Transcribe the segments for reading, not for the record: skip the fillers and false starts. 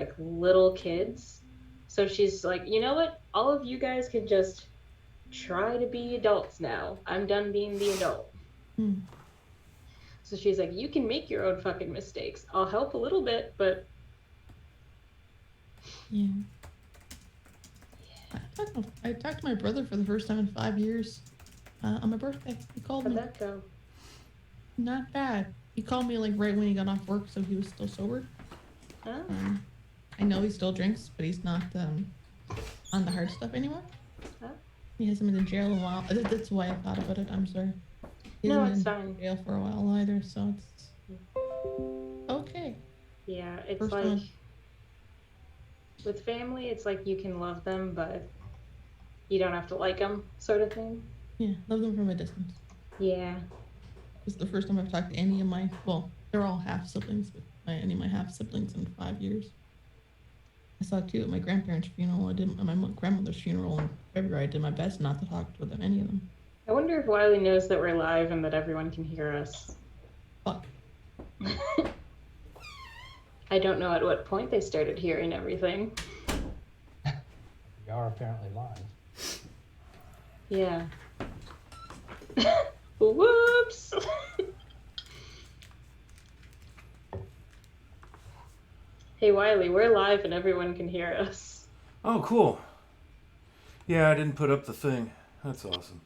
like little kids. So she's like, you know what? All of you guys can just try to be adults now. I'm done being the adult. Hmm. So she's like, you can make your own fucking mistakes. I'll help a little bit, but Yeah. I talked to my brother for the first time in 5 years on my birthday. He called how'd me. that go? Not bad. He called me like right when he got off work, so he was still sober. Oh, Um, I know he still drinks, but he's not on the hard stuff anymore. oh. He hasn't been in jail in a while. That's why I thought about it. I'm sorry. He No, hasn't it's been in fine. jail for a while either, so it's okay. Yeah, it's First like time. with family, it's like you can love them, but you don't have to like them, sort of thing. Yeah, love them from a distance. Yeah. This is the first time I've talked to any of my, well, they're all half siblings, but any of my half siblings in 5 years. I saw two at my grandparents' funeral. I did at my grandmother's funeral in February. I did my best not to talk to them, any of them. I wonder if Wiley knows that we're live and that everyone can hear us. Fuck. I don't know at what point they started hearing everything. We are apparently live. Yeah. Whoops. Hey, Wiley, we're live and everyone can hear us. Oh, cool. Yeah, I didn't put up the thing. That's awesome.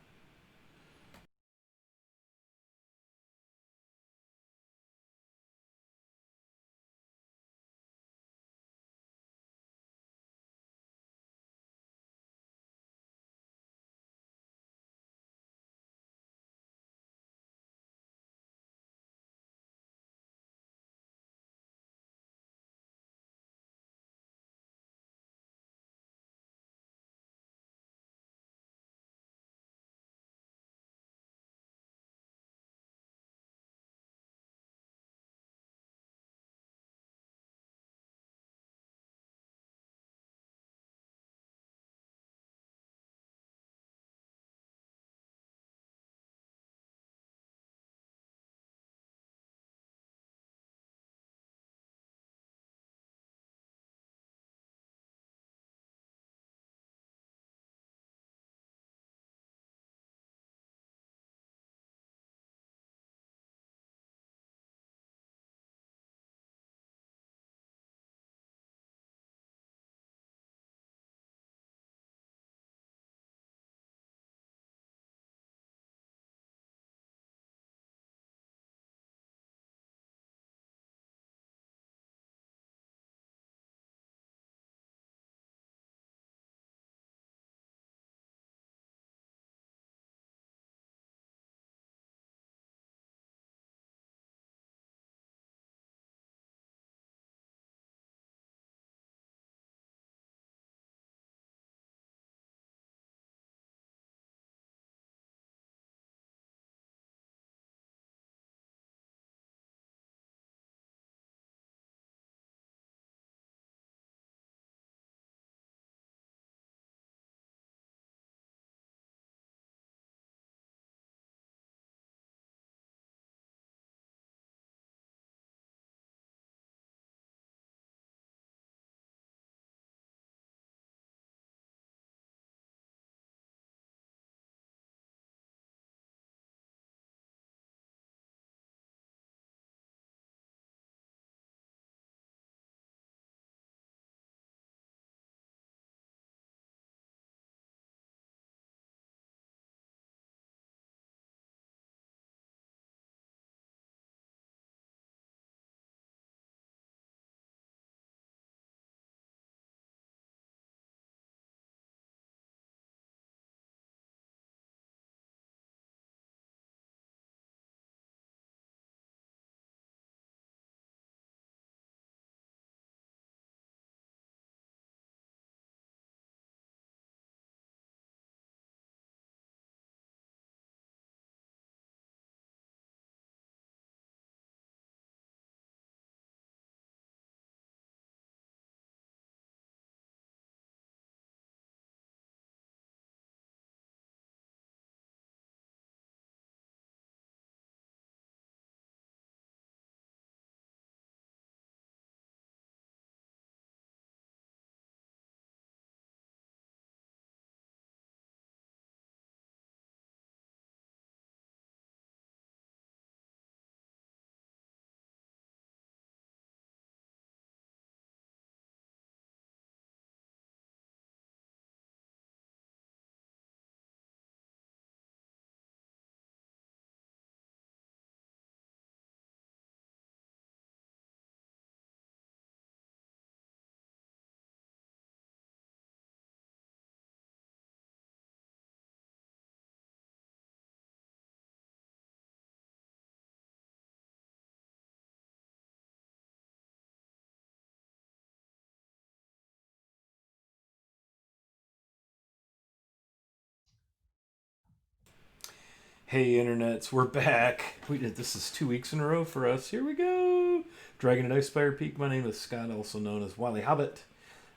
Hey, internets, we're back. We did this is 2 weeks in a row for us. Here we go. Dragon at Icespire Peak. My name is Scott, also known as Wily Hobbit,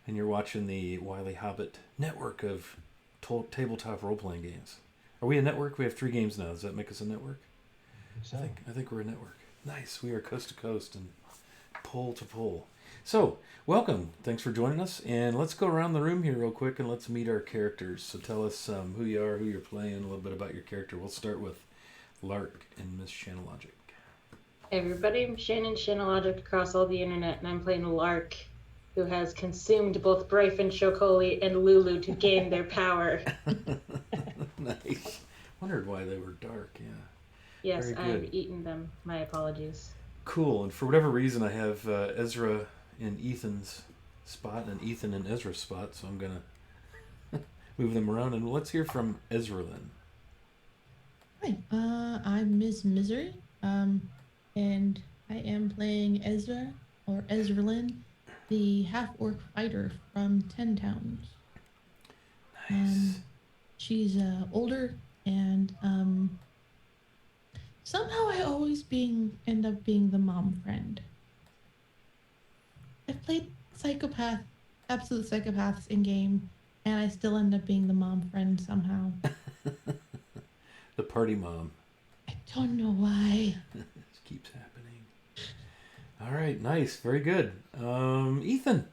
and you're watching the Wily Hobbit network of tabletop role-playing games. Are we a network? We have 3 games now. Does that make us a network? So, I think we're a network. Nice. We are coast to coast and pole to pole. So, welcome. Thanks for joining us. And let's go around the room here real quick and let's meet our characters. So tell us who you are, who you're playing, a little bit about your character. We'll start with Lark and Miss Shanalogic. Hey everybody, I'm Shannon Shanalogic across all the internet, and I'm playing Lark, who has consumed both Bryphon, Shokoli, and Lulu to gain their power. Nice. Wondered why they were dark, yeah. Yes, Very I've good. eaten them. My apologies. Cool. And for whatever reason, I have Ezra in Ethan's spot and Ethan in Ezra's spot, so I'm going to move them around. And let's hear from Ezra then. Hi, I'm Miss Misery, and I am playing Ezra, or Ezralyn, the half-orc fighter from Ten Towns. Nice. She's older, and somehow I always end up being the mom friend. I've played absolute psychopaths in game, and I still end up being the mom friend somehow. The party mom. I don't know why. This keeps happening. All right, nice. Very good. Ethan.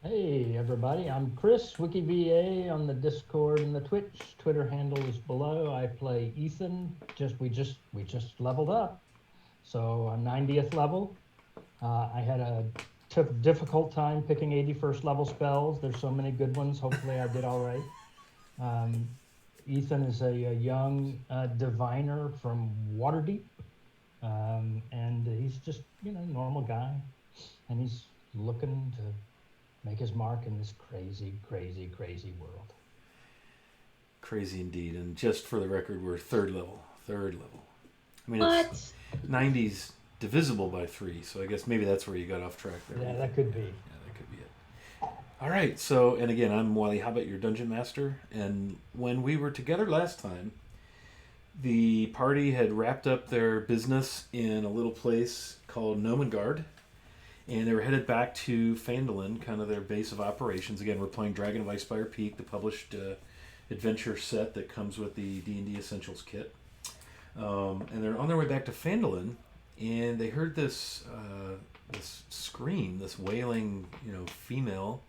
hey everybody, I'm Chris, WikiVA on the Discord and the Twitch. Twitter handle is below. I play Ethan. We just leveled up, so I'm 90th level. I had a difficult time picking 81st level spells. There's so many good ones. Hopefully, I did all right. Ethan is a young diviner from Waterdeep, and he's just normal guy, and he's looking to make his mark in this crazy, crazy, crazy world. Crazy indeed. And just for the record, we're third level. I mean, What? it's 90's divisible by 3, so I guess maybe that's where you got off track there. Yeah, that could be. Yeah, that could be it. All right, so, and again, I'm Wally Hobbit, your dungeon master, and when we were together last time, the party had wrapped up their business in a little place called Nomengard, and they were headed back to Phandalin, kind of their base of operations. Again, we're playing Dragon of Icespire Peak, the published adventure set that comes with the D&D Essentials kit. And they're on their way back to Phandalin, and they heard this scream, this wailing, female.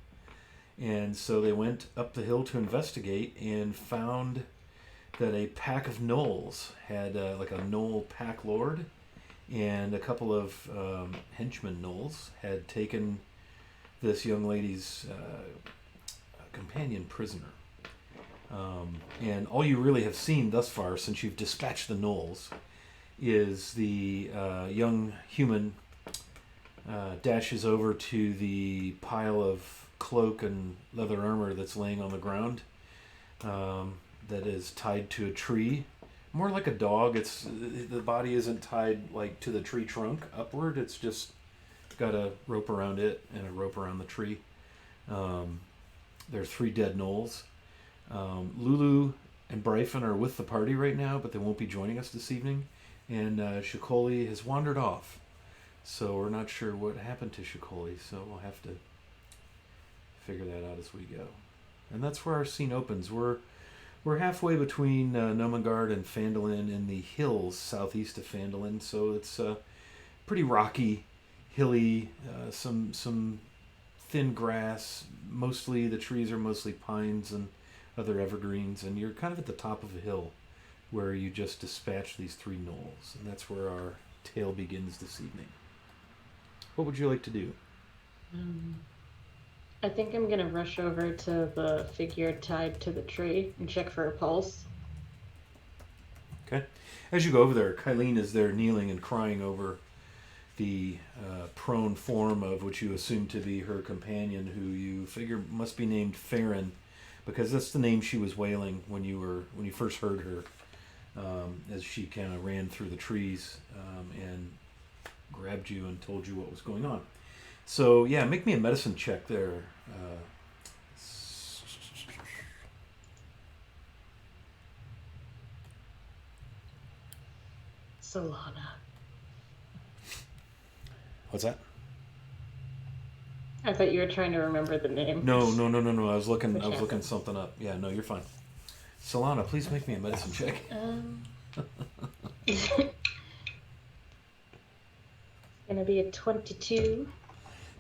And so they went up the hill to investigate and found that a pack of gnolls had like a gnoll pack lord and a couple of henchmen gnolls had taken this young lady's companion prisoner. And all you really have seen thus far, since you've dispatched the gnolls, is the young human dashes over to the pile of cloak and leather armor that's laying on the ground, that is tied to a tree. More like a dog. The body isn't tied like to the tree trunk upward. It's just got a rope around it and a rope around the tree. There are 3 dead gnolls. Lulu and Bryphon are with the party right now, but they won't be joining us this evening. And Shokoli has wandered off, so we're not sure what happened to Shokoli. So we'll have to figure that out as we go. And that's where our scene opens. We're halfway between Nomengard and Phandalin in the hills southeast of Phandalin, so it's pretty rocky, hilly, some thin grass. Mostly the trees are mostly pines and other evergreens, and you're kind of at the top of a hill where you just dispatch these 3 gnolls, and that's where our tale begins this evening. What would you like to do? I think I'm gonna rush over to the figure tied to the tree and check for a pulse. Okay. As you go over there, Kylene is there kneeling and crying over the prone form of what you assume to be her companion, who you figure must be named Farron, because that's the name she was wailing when you first heard her, as she kind of ran through the trees and grabbed you and told you what was going on. So yeah, make me a medicine check there. Solana. What's that? I thought you were trying to remember the name. No. I was looking Chapter. something up. Yeah, no, you're fine. Solana, please make me a medicine check. Gonna be a 22.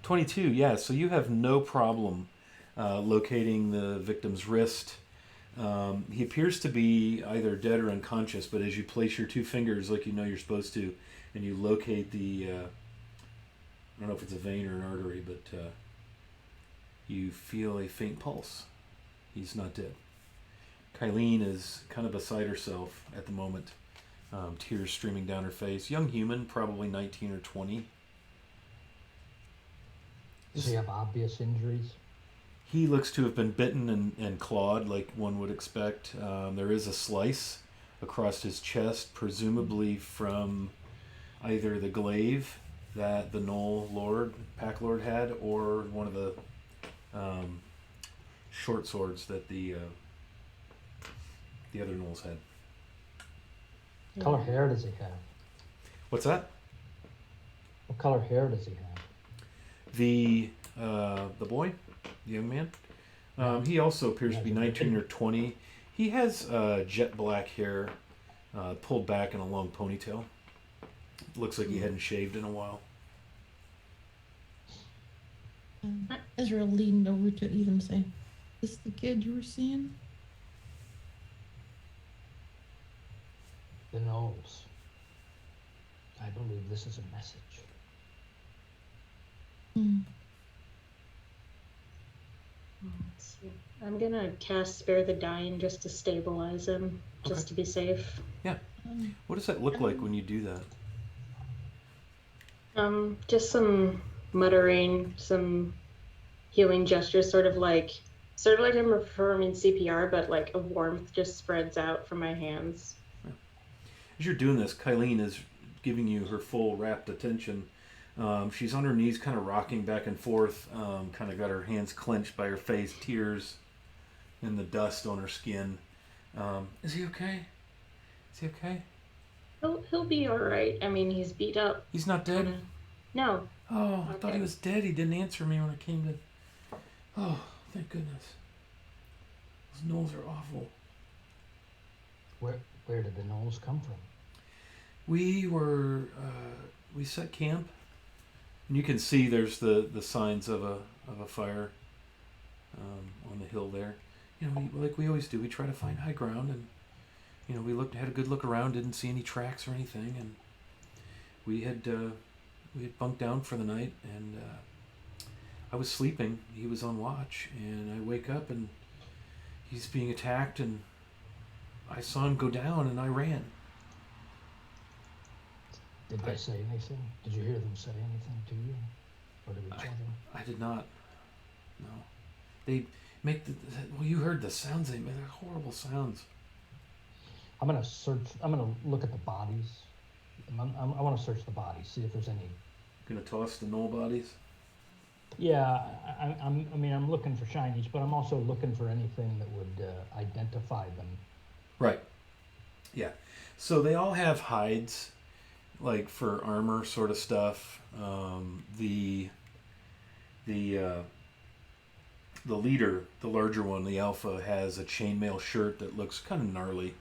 22. Yeah, so you have no problem locating the victim's wrist. He appears to be either dead or unconscious, but as you place your two fingers like you know you're supposed to, and you locate the, I don't know if it's a vein or an artery, but you feel a faint pulse. He's not dead. Kylene is kind of beside herself at the moment, tears streaming down her face. Young human, probably 19 or 20. Does he have obvious injuries? He looks to have been bitten and clawed like one would expect. There is a slice across his chest, presumably from either the glaive that the Knoll Lord, Pack Lord had, or one of the short swords that the other Knolls had. What color hair does he have? What's that? What color hair does he have? The boy, the young man, he also appears to be 19 or 20. He has jet black hair, pulled back in a long ponytail. Looks like he hadn't shaved in a while. Ezra leaned over to Ethan saying, "Is this the kid you were seeing?" The Knolls. I believe this is a message. Hmm. Let's see. I'm gonna cast Spare the Dying just to stabilize him, just Okay. to be safe. What does that look like when you do that? Just some muttering, some healing gestures, sort of like I'm performing CPR, but like a warmth just spreads out from my hands. As you're doing this, Kylene is giving you her full rapt attention. She's on her knees, kind of rocking back and forth, kind of got her hands clenched by her face, tears in the dust on her skin. Is he okay? Is he okay? He'll be all right. I mean, he's beat up. He's not dead? Kinda. No. Oh, I thought he was dead. He didn't answer me when I came to... Oh, thank goodness. Those Knolls are awful. Where did the Knolls come from? We were... we set camp. And you can see there's the signs of a fire on the hill there. You know, like we always do, we try to find high ground, and you know, we had a good look around, didn't see any tracks or anything, and we had bunked down for the night, and I was sleeping. He was on watch, and I wake up and he's being attacked, and I saw him go down, and I ran. Did they say anything? Did you hear them say anything to you? Or to each other? I did not. No. They make well, you heard the sounds they make. They're horrible sounds. I'm gonna look at the bodies. I want to search the bodies, see if there's any. Gonna toss the Knoll bodies? Yeah, I'm looking for shinies, but I'm also looking for anything that would identify them. Right. Yeah. So they all have hides, like for armor sort of stuff. The leader, the larger one, the alpha, has a chainmail shirt that looks kind of gnarly,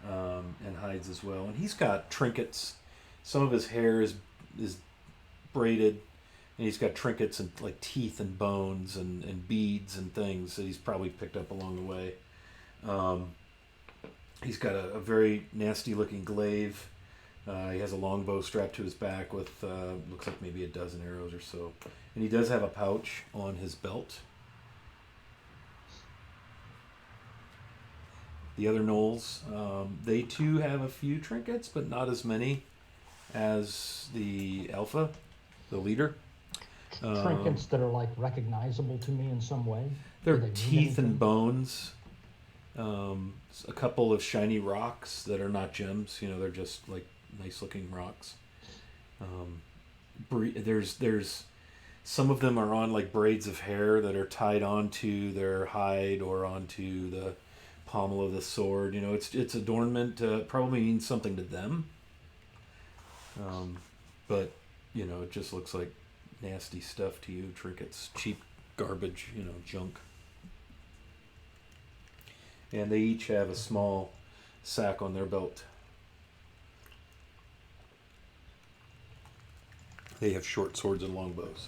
and hides as well. And he's got trinkets. Some of his hair is braided, and he's got trinkets and like teeth and bones and beads and things that he's probably picked up along the way. He's got a very nasty looking glaive. He has a longbow strapped to his back with looks like maybe a dozen arrows or so, and he does have a pouch on his belt. The other Knolls, they too have a few trinkets, but not as many as the Alpha, the leader. Trinkets that are like recognizable to me in some way. They're Do they mean teeth and anything? bones. A couple of shiny rocks that are not gems. You know, they're just like nice looking rocks. There's some of them are on like braids of hair that are tied onto their hide or onto the pommel of the sword. You know, it's adornment. Probably means something to them. But it just looks like nasty stuff to you. Trinkets, cheap garbage, junk. And they each have a small sack on their belt. They have short swords and long bows.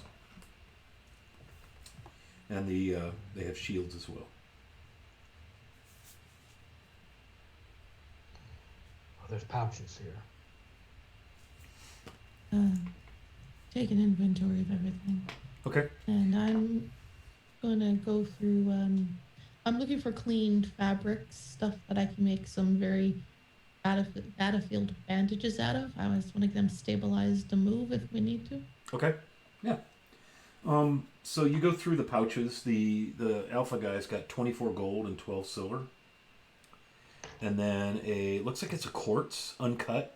And they have shields as well. Oh, there's pouches here. Take an inventory of everything. Okay. And I'm gonna go through. I'm looking for cleaned fabrics, stuff that I can make some very battlefield bandages out of. I just want to get them stabilized to move if we need to. Okay. Yeah. So you go through the pouches. The alpha guy's got 24 gold and 12 silver. And then looks like it's a quartz, uncut.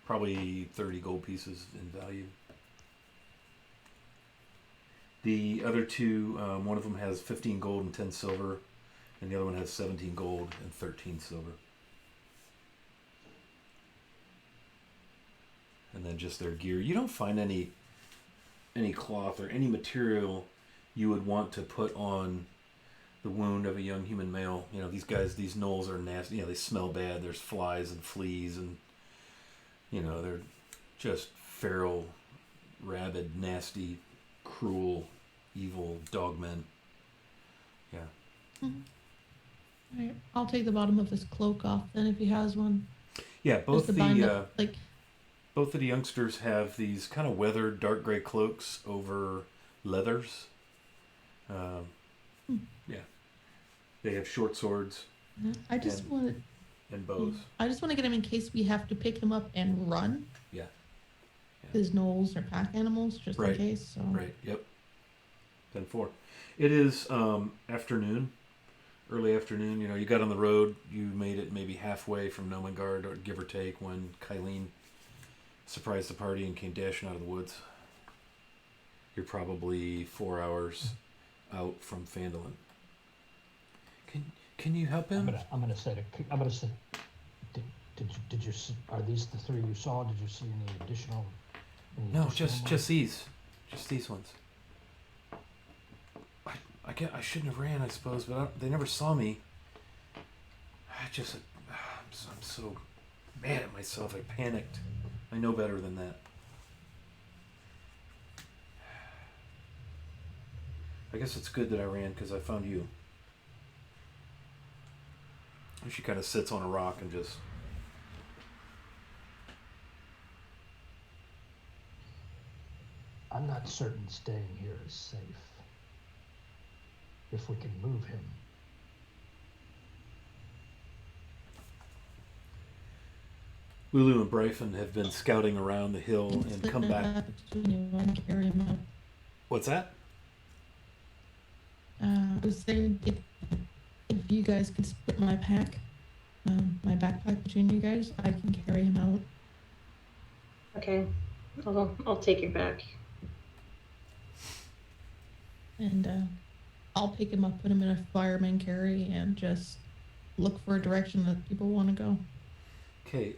Probably 30 gold pieces in value. The other two, one of them has 15 gold and 10 silver, and the other one has 17 gold and 13 silver. And then just their gear. You don't find any cloth or any material you would want to put on the wound of a young human male. These guys, these gnolls are nasty. They smell bad. There's flies and fleas, and they're just feral, rabid, nasty, cruel, evil dogmen. Yeah. Mm-hmm. All right, I'll take the bottom of his cloak off then if he has one. Yeah, both like. Both of the youngsters have these kind of weathered dark gray cloaks over leathers. Yeah. They have short swords. I just want and bows. I just want to get him in case we have to pick him up and run. Yeah. His gnolls are pack animals, just in case. So. Right. Yep. 10-4. It is afternoon, early afternoon. You got on the road. You made it maybe halfway from Nomengard, or give or take, when Kylene surprised the party and came dashing out of the woods. You're probably 4 hours out from Phandalin. Can you help him? I'm gonna say, did you see, are these the three you saw? Did you see any additional? No, just these ones. I shouldn't have ran, I suppose, but they never saw me. I'm so mad at myself. I panicked. I know better than that. I guess it's good that I ran because I found you. And she kind of sits on a rock and just... I'm not certain staying here is safe. If we can move him. Lulu and Bryphon have been scouting around the hill and come back. What's that? I was saying if you guys could split my my backpack between you guys, I can carry him out. Okay, I'll take it back. And I'll pick him up, put him in a fireman carry, and just look for a direction that people want to go. Okay,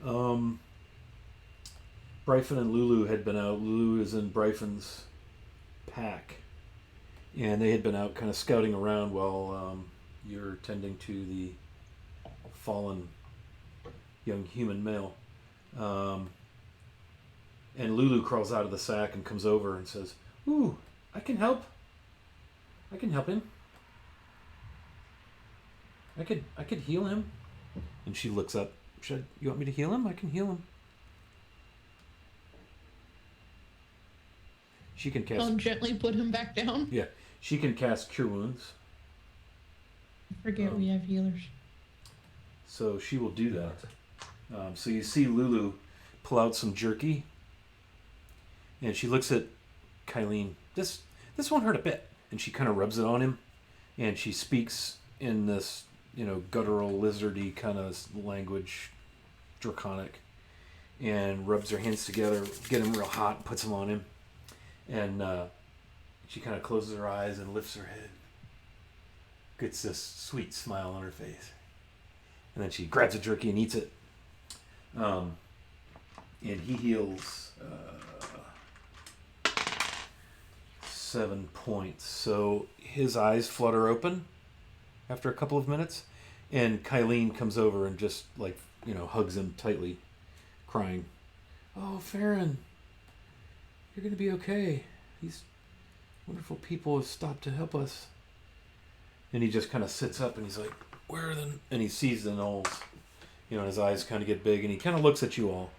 Bryphon and Lulu had been out. Lulu is in Bryphon's pack. And they had been out kind of scouting around while you're tending to the fallen young human male. And Lulu crawls out of the sack and comes over and says, "Ooh, I can help. I can help him. I could heal him." And she looks up. You want me to heal him? I can heal him. She can cast... I'll gently put him back down. Yeah. She can cast Cure Wounds. Forget we have healers. So she will do that. So you see Lulu pull out some jerky. And she looks at Kylene. This won't hurt a bit. And she kind of rubs it on him. And she speaks in this, guttural, lizardy kind of language, draconic. And rubs her hands together, get him real hot, and puts them on him. And she kind of closes her eyes and lifts her head. Gets this sweet smile on her face. And then she grabs a jerky and eats it. and he heals 7 points. So his eyes flutter open after a couple of minutes, and Kylene comes over and just hugs him tightly, crying, "Oh, Farron, you're gonna be okay. These wonderful people have stopped to help us." And he just kind of sits up and he's like, "Where are the?" And he sees the gnolls, and his eyes kind of get big, and he kind of looks at you all,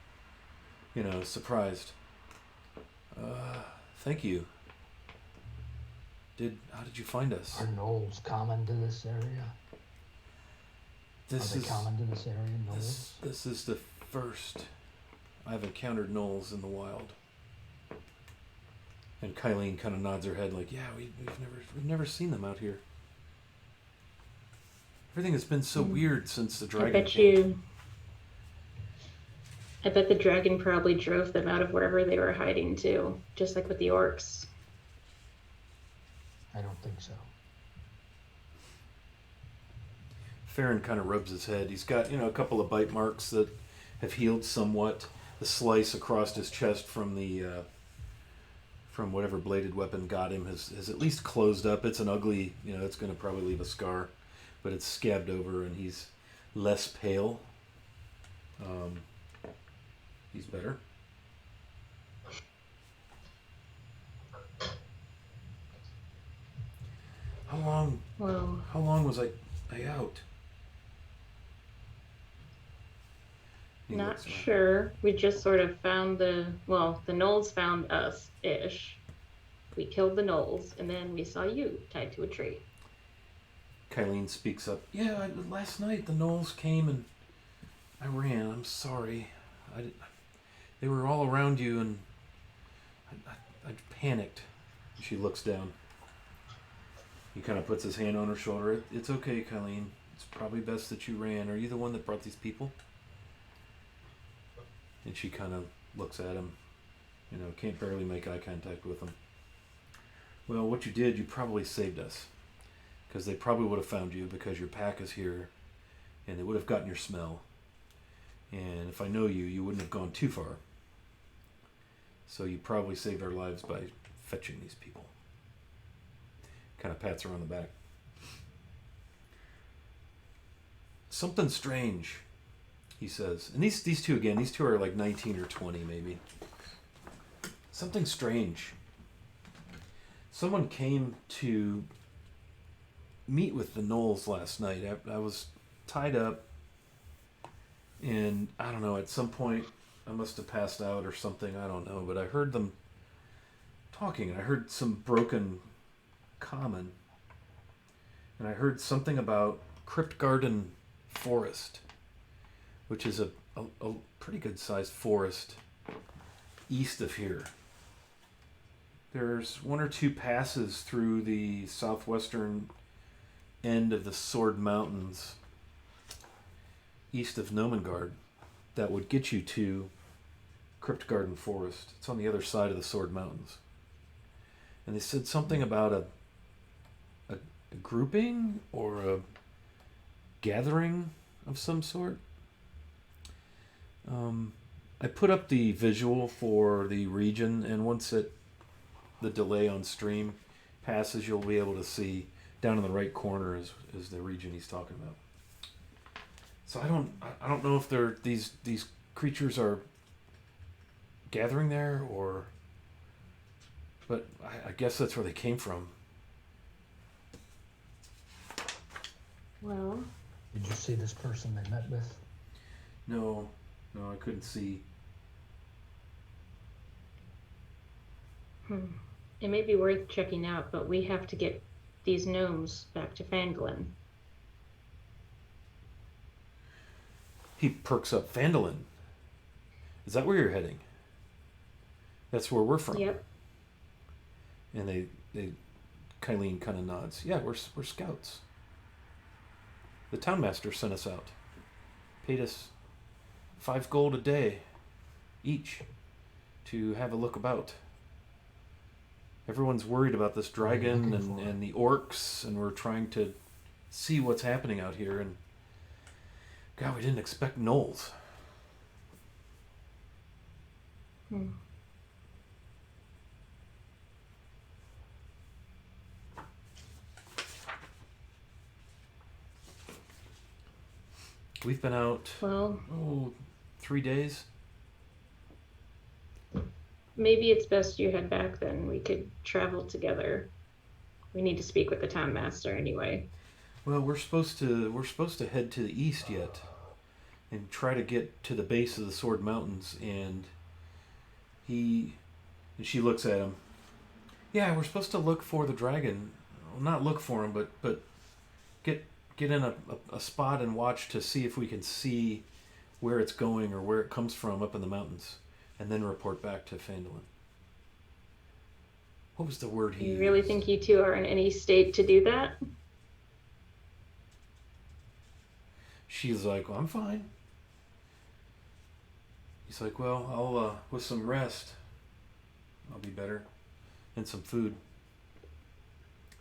surprised. Thank you. How did you find us? Are gnolls common to this area? Are they common to this area, gnolls? This is the first I've encountered gnolls in the wild. And Kylene kind of nods her head like, "Yeah, we've never seen them out here. Everything has been so weird since the dragon came." I bet the dragon probably drove them out of wherever they were hiding too, just like with the orcs. I don't think so. Farron kind of rubs his head. He's got, a couple of bite marks that have healed somewhat. The slice across his chest from from whatever bladed weapon got him has at least closed up. It's an ugly, it's going to probably leave a scar, but it's scabbed over and he's less pale. He's better. How long was I out? Not sure. We just sort of found the gnolls found us-ish. We killed the gnolls, and then we saw you tied to a tree. Kylene speaks up. "Yeah, last night the gnolls came and I ran. I'm sorry. They were all around you and I panicked." She looks down. He kind of puts his hand on her shoulder. "It's okay, Kylene. It's probably best that you ran. Are you the one that brought these people?" And she kind of looks at him. Can't barely make eye contact with him. "Well, what you did, you probably saved us. Because they probably would have found you because your pack is here. And they would have gotten your smell. And if I know you, you wouldn't have gone too far. So you probably saved our lives by fetching these people." Kind of pats her on the back. "Something strange," he says. And these two are like 19 or 20 maybe. "Something strange. Someone came to meet with the gnolls last night. I was tied up, and I don't know, at some point I must have passed out or something, I don't know, but I heard them talking. I heard some broken common, and I heard something about Crypt Garden Forest, which is a pretty good sized forest east of here. There's one or two passes through the southwestern end of the Sword Mountains east of Nomengard that would get you to Crypt Garden Forest. It's on the other side of the Sword Mountains. And they said something about a grouping or a gathering of some sort. I put up the visual for the region, and once the delay on stream passes, you'll be able to see down in the right corner is the region he's talking about. So I don't know if these creatures are gathering there but I guess that's where they came from. Well, Did you see this person they met with? No, I couldn't see. it may be worth checking out, but we have to get these gnomes back to Fangolin. He perks up. Phandalin. Is that where you're heading? That's where we're from. Yep. And they Kylene kind of nods. Yeah, we're scouts. The townmaster sent us out. Paid us 5 gold a day each to have a look about. Everyone's worried about this dragon and the orcs, and we're trying to see what's happening out here. And God, we didn't expect gnolls. Hmm. We've been out, Well, 3 days. maybe it's best you head back then. We could travel together. We need to speak with the town master anyway. Well, we're supposed to head to the east yet, and try to get to the base of the Sword Mountains. He, and she looks at him. Yeah, we're supposed to look for the dragon. Well, not look for him, but get get in a spot and watch to see if we can see where it's going or where it comes from up in the mountains, and then report back to Phandalin. What was the word he You used? really think you two are in any state to do that? She's like, well, I'm fine. He's like, well, I'll with some rest, I'll be better, and some food.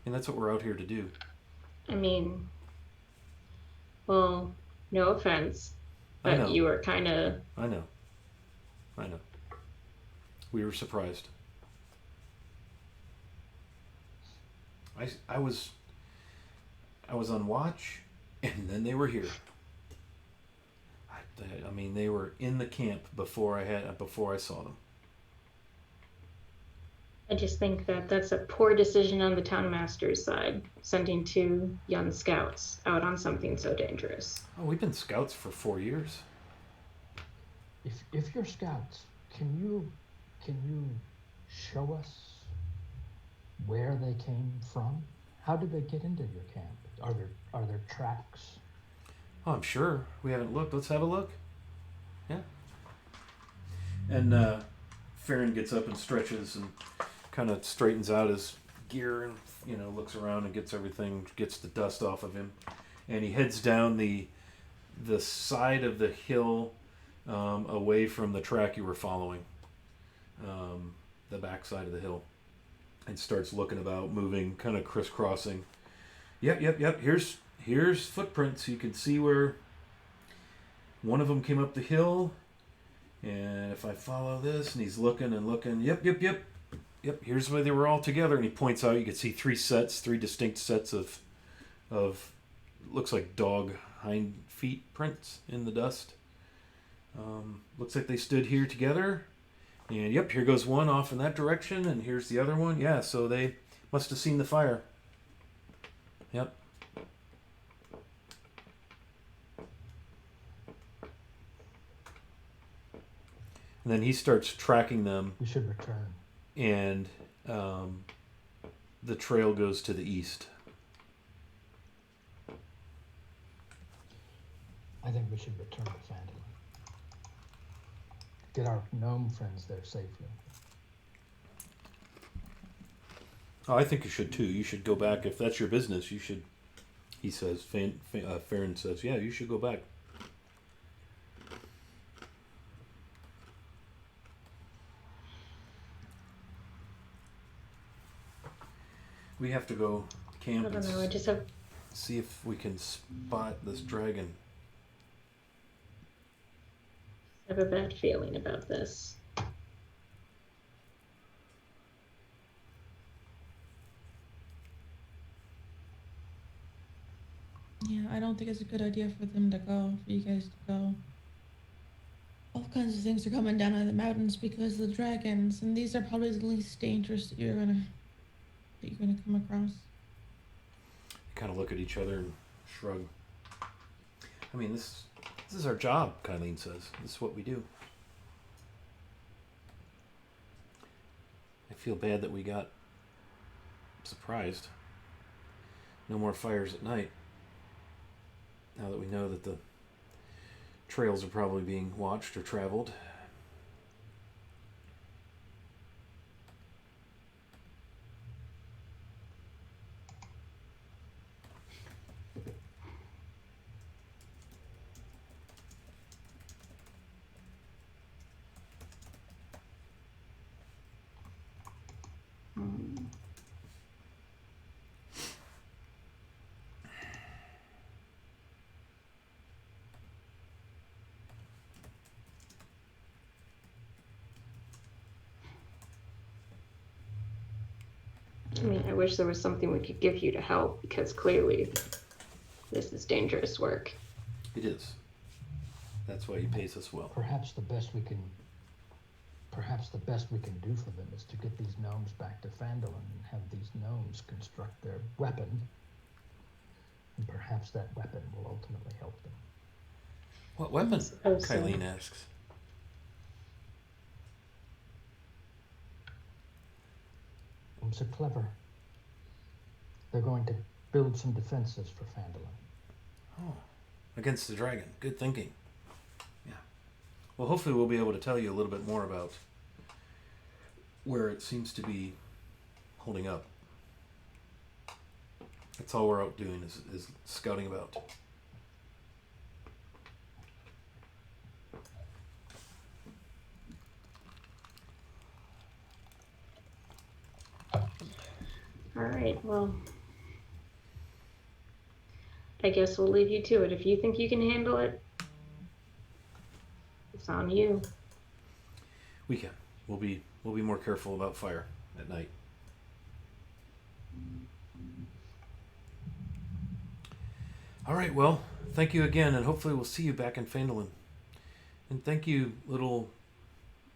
And that's what we're out here to do. I mean, well, no offense, I but know. you were kind of. I know. We were surprised. I was on watch, and then they were here. I mean, they were in the camp before I saw them. I just think that that's a poor decision on the town master's side, sending two young scouts out on something so dangerous. Oh, we've been scouts for 4 years. If you're scouts, can you show us where they came from? How did they get into your camp? Are there tracks? Oh, I'm sure. We haven't looked. Let's have a look. Yeah. And Farron gets up and stretches and kind of straightens out his gear and looks around and gets the dust off of him, and he heads down the side of the hill away from the track you were following, the back side of the hill, and starts looking about, moving, kind of crisscrossing. Yep. Here's footprints. You can see where one of them came up the hill, and if I follow this, and he's looking and looking. Yep. Here's where they were all together, and he points out. You can see three distinct sets of looks like dog hind feet prints in the dust. Looks like they stood here together, and yep, here goes one off in that direction, and here's the other one. Yeah, so they must have seen the fire. Yep. And then he starts tracking them. We should return. And the trail goes to the east. I think we should return to Phandalin. Get our gnome friends there safely. Oh, I think you should too. You should go back if that's your business. You should. He says. Farron says, "Yeah, you should go back." We have to go camp I don't and know. I just have. see if we can spot this dragon. I have a bad feeling about this. Yeah, I don't think it's a good idea for them to go, for you guys to go. All kinds of things are coming down out of the mountains because of the dragons, and these are probably the least dangerous that you're gonna come across. Kind of look at each other and shrug. I mean, this is our job, Kylene says. This is what we do. I feel bad that we got surprised. No more fires at night. Now that we know that the trails are probably being watched or traveled. I mean, I wish there was something we could give you to help, because clearly this is dangerous work. It is. That's why he pays us well. Perhaps the best we can do for them is to get these gnomes back to Phandalin and have these gnomes construct their weapon. And perhaps that weapon will ultimately help them. What weapon? Suppose so. Kylene asks. Gnomes are clever. They're going to build some defenses for Phandalin. Oh, against the dragon. Good thinking. Yeah. Well, hopefully we'll be able to tell you a little bit more about where it seems to be holding up. That's all we're out doing is scouting about. All right, well, I guess we'll leave you to it. If you think you can handle it, it's on you. We can. We'll be more careful about fire at night. All right, well, thank you again, and hopefully we'll see you back in Phandalin. And thank you, little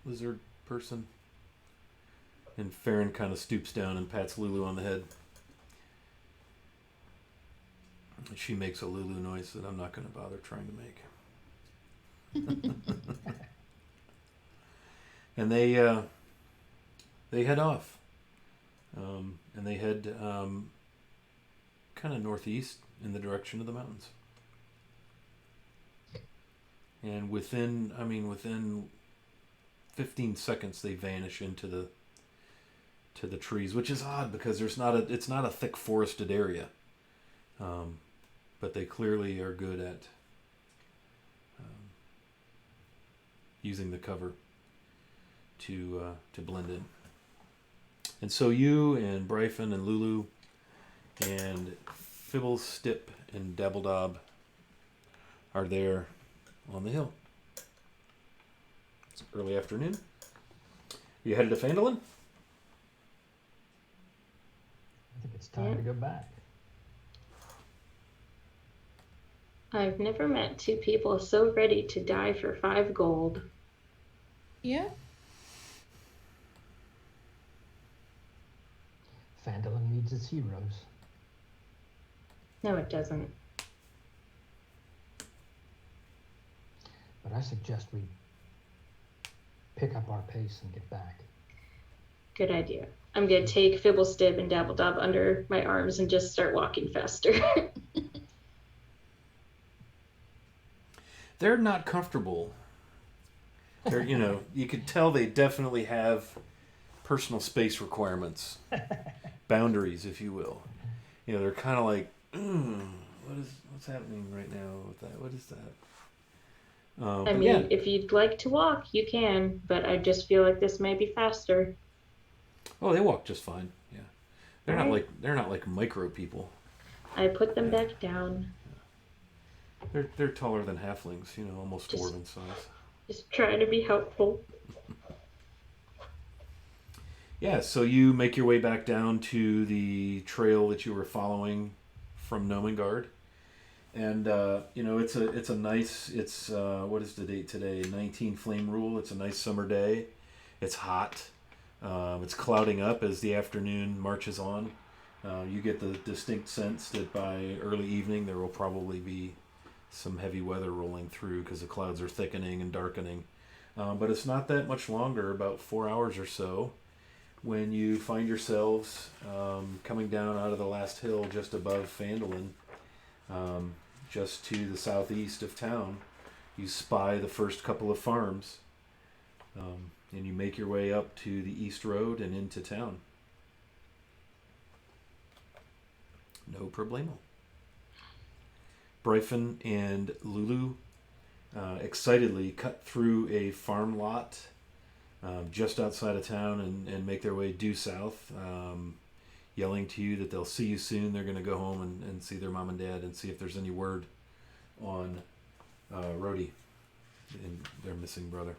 lizard person. And Farron kind of stoops down and pats Lulu on the head. She makes a Lulu noise that I'm not going to bother trying to make. And they head off. And they head kind of northeast in the direction of the mountains. And within 15 seconds they vanish into the trees, which is odd because it's not a thick forested area. But they clearly are good at using the cover to blend in. And so you and Bryphon and Lulu and Fibble, Stip, and Dabbledob are there on the hill. It's early afternoon. You headed to Phandalin? I think it's time to go back. I've never met two people so ready to die for 5 gold. Yeah. Phandalin needs its heroes. No, it doesn't. But I suggest we pick up our pace and get back. Good idea. I'm going to take Fibblestib and Dabbledob under my arms and just start walking faster. They're not comfortable. They're, you could tell they definitely have personal space requirements, boundaries, if you will. They're kind of like, what's happening right now with that? What is that? I mean, if you'd like to walk, you can, but I just feel like this may be faster. Oh, they walk just fine. Yeah, they're not like micro people. I put them back down. They're taller than halflings, almost dwarven size. Just trying to be helpful. Yeah, so you make your way back down to the trail that you were following from Nomengard. And it's a nice, what is the date today? 19 Flame Rule. It's a nice summer day. It's hot. It's clouding up as the afternoon marches on. You get the distinct sense that by early evening there will probably be some heavy weather rolling through because the clouds are thickening and darkening. But it's not that much longer, about 4 hours or so, when you find yourselves coming down out of the last hill just above Phandalin, just to the southeast of town. You spy the first couple of farms, and you make your way up to the east road and into town. No problemo. Bryphon and Lulu excitedly cut through a farm lot just outside of town and make their way due south, yelling to you that they'll see you soon. They're going to go home and see their mom and dad and see if there's any word on Rhodey and their missing brother.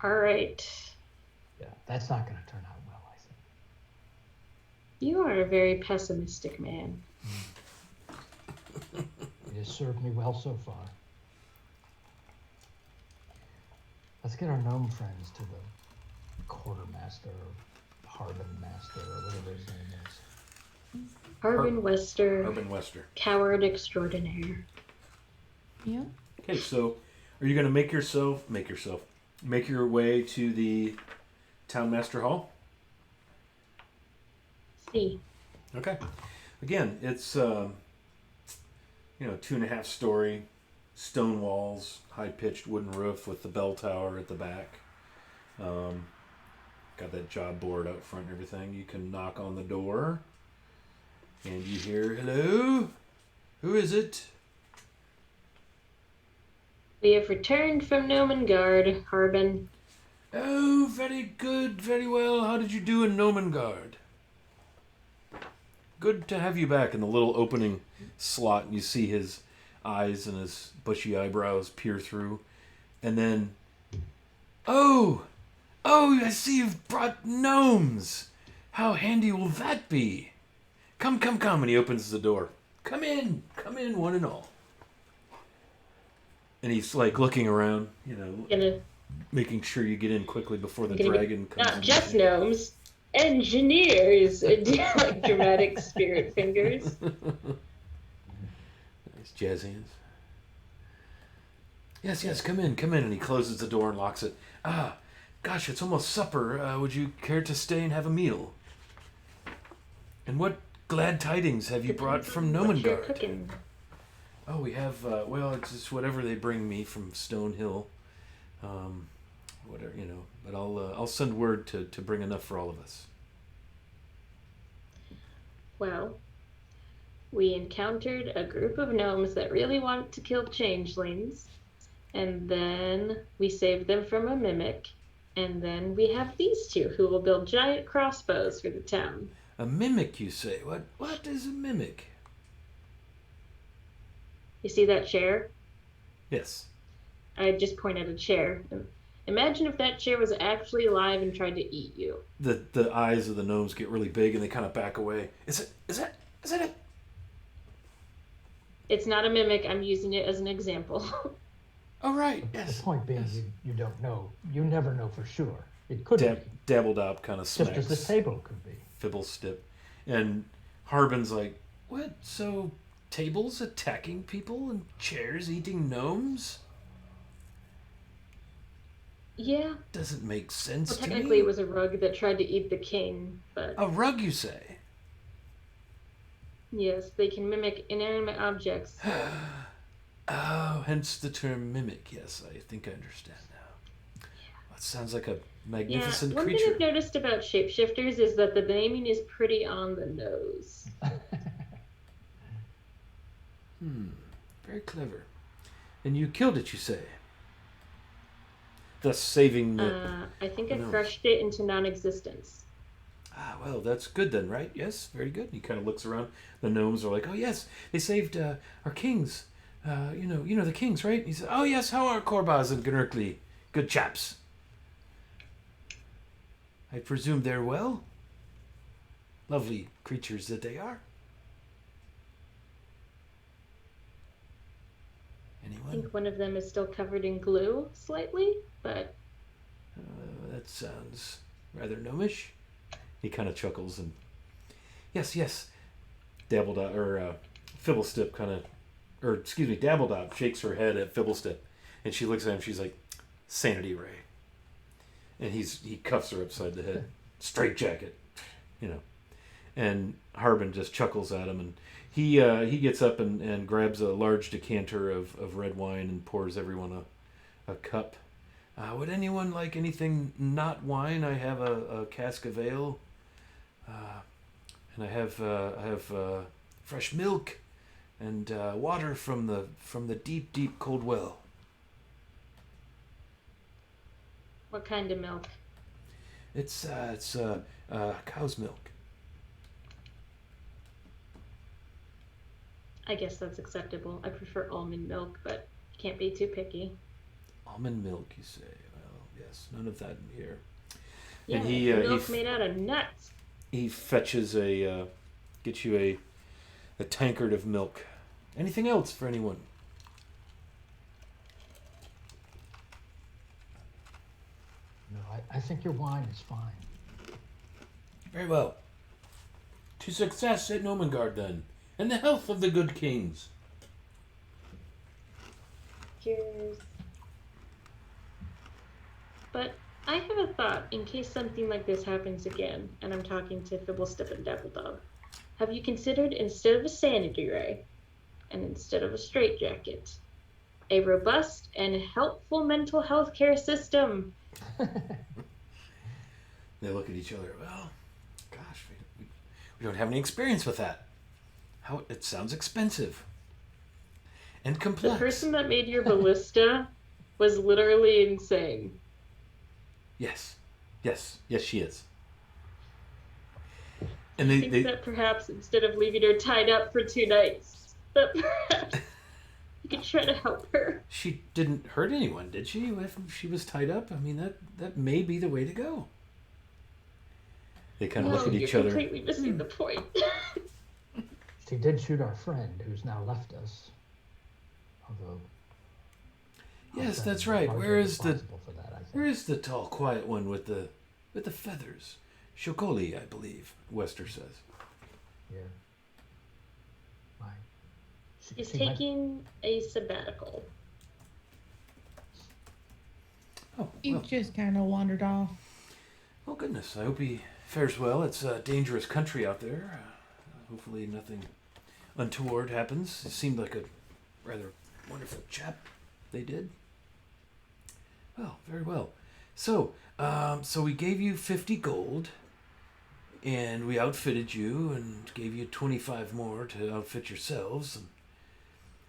All right. Yeah, that's not going to turn out well, I think. You are a very pessimistic man. It has served me well so far. Let's get our gnome friends to the quartermaster or harbin master or whatever his name is. Harbin Wester, Harbin Wester. coward extraordinaire. Yeah. Okay, so are you going to make your way to the town master hall? See, Okay. Again, it's 2.5 story stone walls, high pitched wooden roof with the bell tower at the back. Got that job board out front and everything. You can knock on the door, and you hear, "Hello, who is it?" we have returned from Nomengard, Harbin. Oh, very good, very well. How did you do in Nomengard? Good to have you back. In the little opening slot, and you see his eyes and his bushy eyebrows peer through. And then, oh, I see you've brought gnomes. How handy will that be? Come. And he opens the door. Come in, one and all. And he's like looking around, Gonna making sure you get in quickly before the Gonna be dragon comes in. not just gnomes, engineers. Like dramatic spirit fingers. Nice jazz hands. Yes, come in. And he closes the door and locks it. Gosh, it's almost supper. Would you care to stay and have a meal? And what glad tidings have you brought from What you're Nomengard? cooking? Oh, we have, it's just whatever they bring me from Stone Hill. Whatever, but I'll send word to bring enough for all of us. Well, we encountered a group of gnomes that really wanted to kill changelings, and then we saved them from a mimic, and then we have these two who will build giant crossbows for the town. A mimic, you say? What is a mimic? You see that chair? Yes. I just pointed at a chair. Imagine if that chair was actually alive and tried to eat you. The eyes of the gnomes get really big and they kind of back away. Is that it? It's not a mimic. I'm using it as an example. Oh, right. The Yes. point being, Yes. you don't know. You never know for sure. It could be. Dabbledop kind of smacks. Just as this table could be. Fibblestip. And Harbin's like, what? So tables attacking people and chairs eating gnomes? Yeah. Doesn't make sense Well, to me. technically, it was a rug that tried to eat the king, but A rug, you say? yes, they can mimic inanimate objects. Oh, hence the term mimic. Yes, I think I understand now. That sounds like a magnificent One creature. thing I've noticed about shapeshifters is that the naming is pretty on the nose. Very clever. And you killed it, you say? Thus saving the... I think I No. crushed it into non-existence. well, that's good then, right? Yes, very good. And he kind of looks around. The gnomes are like, oh, yes, they saved our kings. You know the kings, right? And he says, oh, yes, how are Korbaz and Gnurkli? Good chaps. I presume they're well? Lovely creatures that they are. I Anyone? think one of them is still covered in glue, slightly, but That sounds rather gnomish. He kind of chuckles and... Yes. Dabbledop, or Fibblestip Dabbledop shakes her head at Fibblestip. And she looks at him, she's like, sanity ray. And he cuffs her upside the head. Straight jacket. And Harbin just chuckles at him, and he gets up and grabs a large decanter of red wine and pours everyone a cup. Would anyone like anything not wine? I have a cask of ale, and I have fresh milk and water from the deep cold well. what kind of milk? It's cow's milk. I guess that's acceptable. I prefer almond milk, but can't be too picky. Almond milk, you say? Well, yes, none of that in here. Yeah, And milk made out of nuts. he fetches gets you a tankard of milk. Anything else for anyone? No, I think your wine is fine. Very well. To success at Nomengard, then, and the health of the good kings. Cheers. But I have a thought in case something like this happens again, and I'm talking to Fibblestep and Dappledog. Have you considered, instead of a sanity ray, and instead of a straitjacket, a robust and helpful mental health care system? They look at each other. Well, gosh, we don't have any experience with that. How it sounds expensive and complex. The person that made your ballista was literally insane. Yes, she is. And I think that perhaps instead of leaving her tied up for 2 nights, that perhaps you could try to help her. She didn't hurt anyone, did she? If she was tied up, I mean that may be the way to go. They kind of look at each other. You're completely missing the point. She did shoot our friend, who's now left us. Although. Yes, that's right. Where is the tall, quiet one with the feathers? Shokoli, I believe. Wester says. Yeah. Right. He's taking a sabbatical. Oh, He just kind of wandered off. Oh goodness! I hope he fares well. It's a dangerous country out there. Hopefully, nothing untoward happens. It seemed like a rather wonderful chap. They did. Well, very well. So we gave you 50 gold, and we outfitted you, and gave you 25 more to outfit yourselves.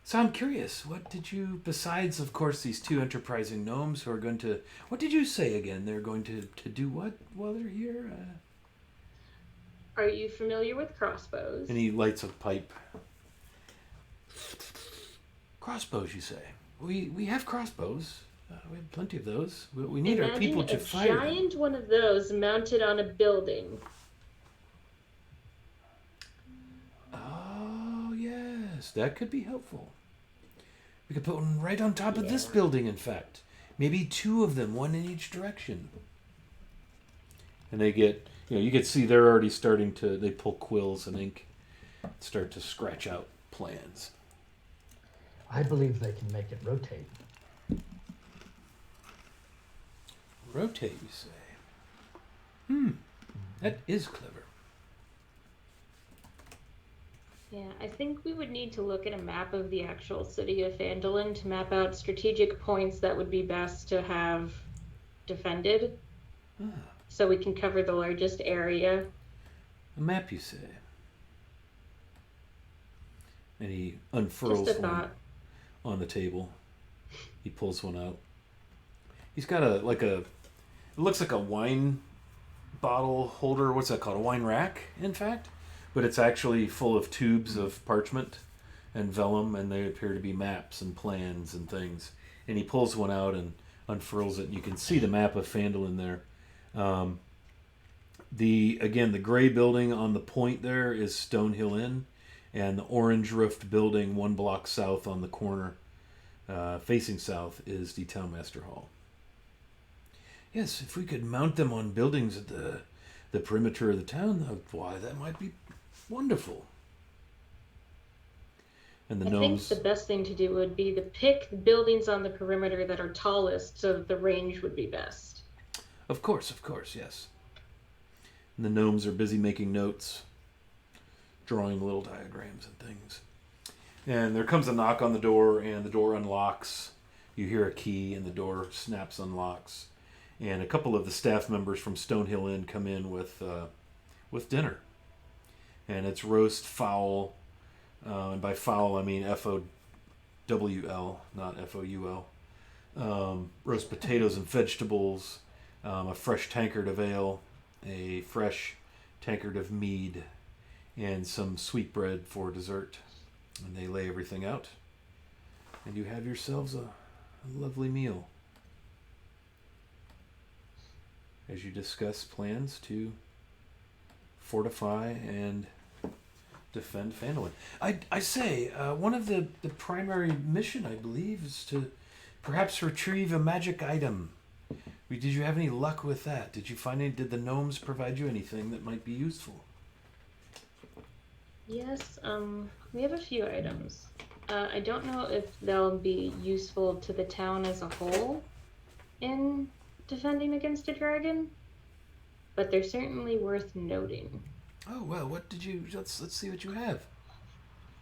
So I'm curious, what did you, besides, of course, these 2 enterprising gnomes who are going to, what did you say again? They're going to do what while they're here? Are you familiar with crossbows? And he lights a pipe. Crossbows, you say? We have crossbows. We have plenty of those. We need our people to fire. Imagine a giant one of those mounted on a building. Oh, yes. That could be helpful. We could put one right on top of this building, in fact. Maybe 2 of them, one in each direction. And they get, you can see they're already starting to, they pull quills and ink, start to scratch out plans. I believe they can make it rotate. Rotate, you say? That is clever. Yeah, I think we would need to look at a map of the actual city of Phandalin to map out strategic points that would be best to have defended. So we can cover the largest area. A map, you say? And he unfurls one on the table. He pulls one out. He's got it looks like a wine bottle holder. What's that called? A wine rack, in fact. But it's actually full of tubes of parchment and vellum, and they appear to be maps and plans and things. And he pulls one out and unfurls it, and you can see the map of Phandalin there. The gray building on the point there is Stonehill Inn, and the orange roofed building 1 block south on the corner, facing south, is the Townmaster Hall. Yes, if we could mount them on buildings at the perimeter of the town, why, that might be wonderful. And I think the best thing to do would be to pick the buildings on the perimeter that are tallest so that the range would be best. Of course, yes. And the gnomes are busy making notes, drawing little diagrams and things. And there comes a knock on the door, and the door unlocks. You hear a key, and the door snaps, unlocks. And a couple of the staff members from Stonehill Inn come in with dinner. And it's roast fowl, and by fowl I mean F-O-W-L, not F-O-U-L. Roast potatoes and vegetables, a fresh tankard of ale, a fresh tankard of mead, and some sweetbread for dessert. And they lay everything out. And you have yourselves a lovely meal. as you discuss plans to fortify and defend Phandalin. I say, one of the primary mission, I believe, is to perhaps retrieve a magic item. Did you have any luck with that? Did the gnomes provide you anything that might be useful? Yes, we have a few items. I don't know if they'll be useful to the town as a whole in defending against a dragon, but they're certainly worth noting. Oh, well, what did you... Let's see what you have.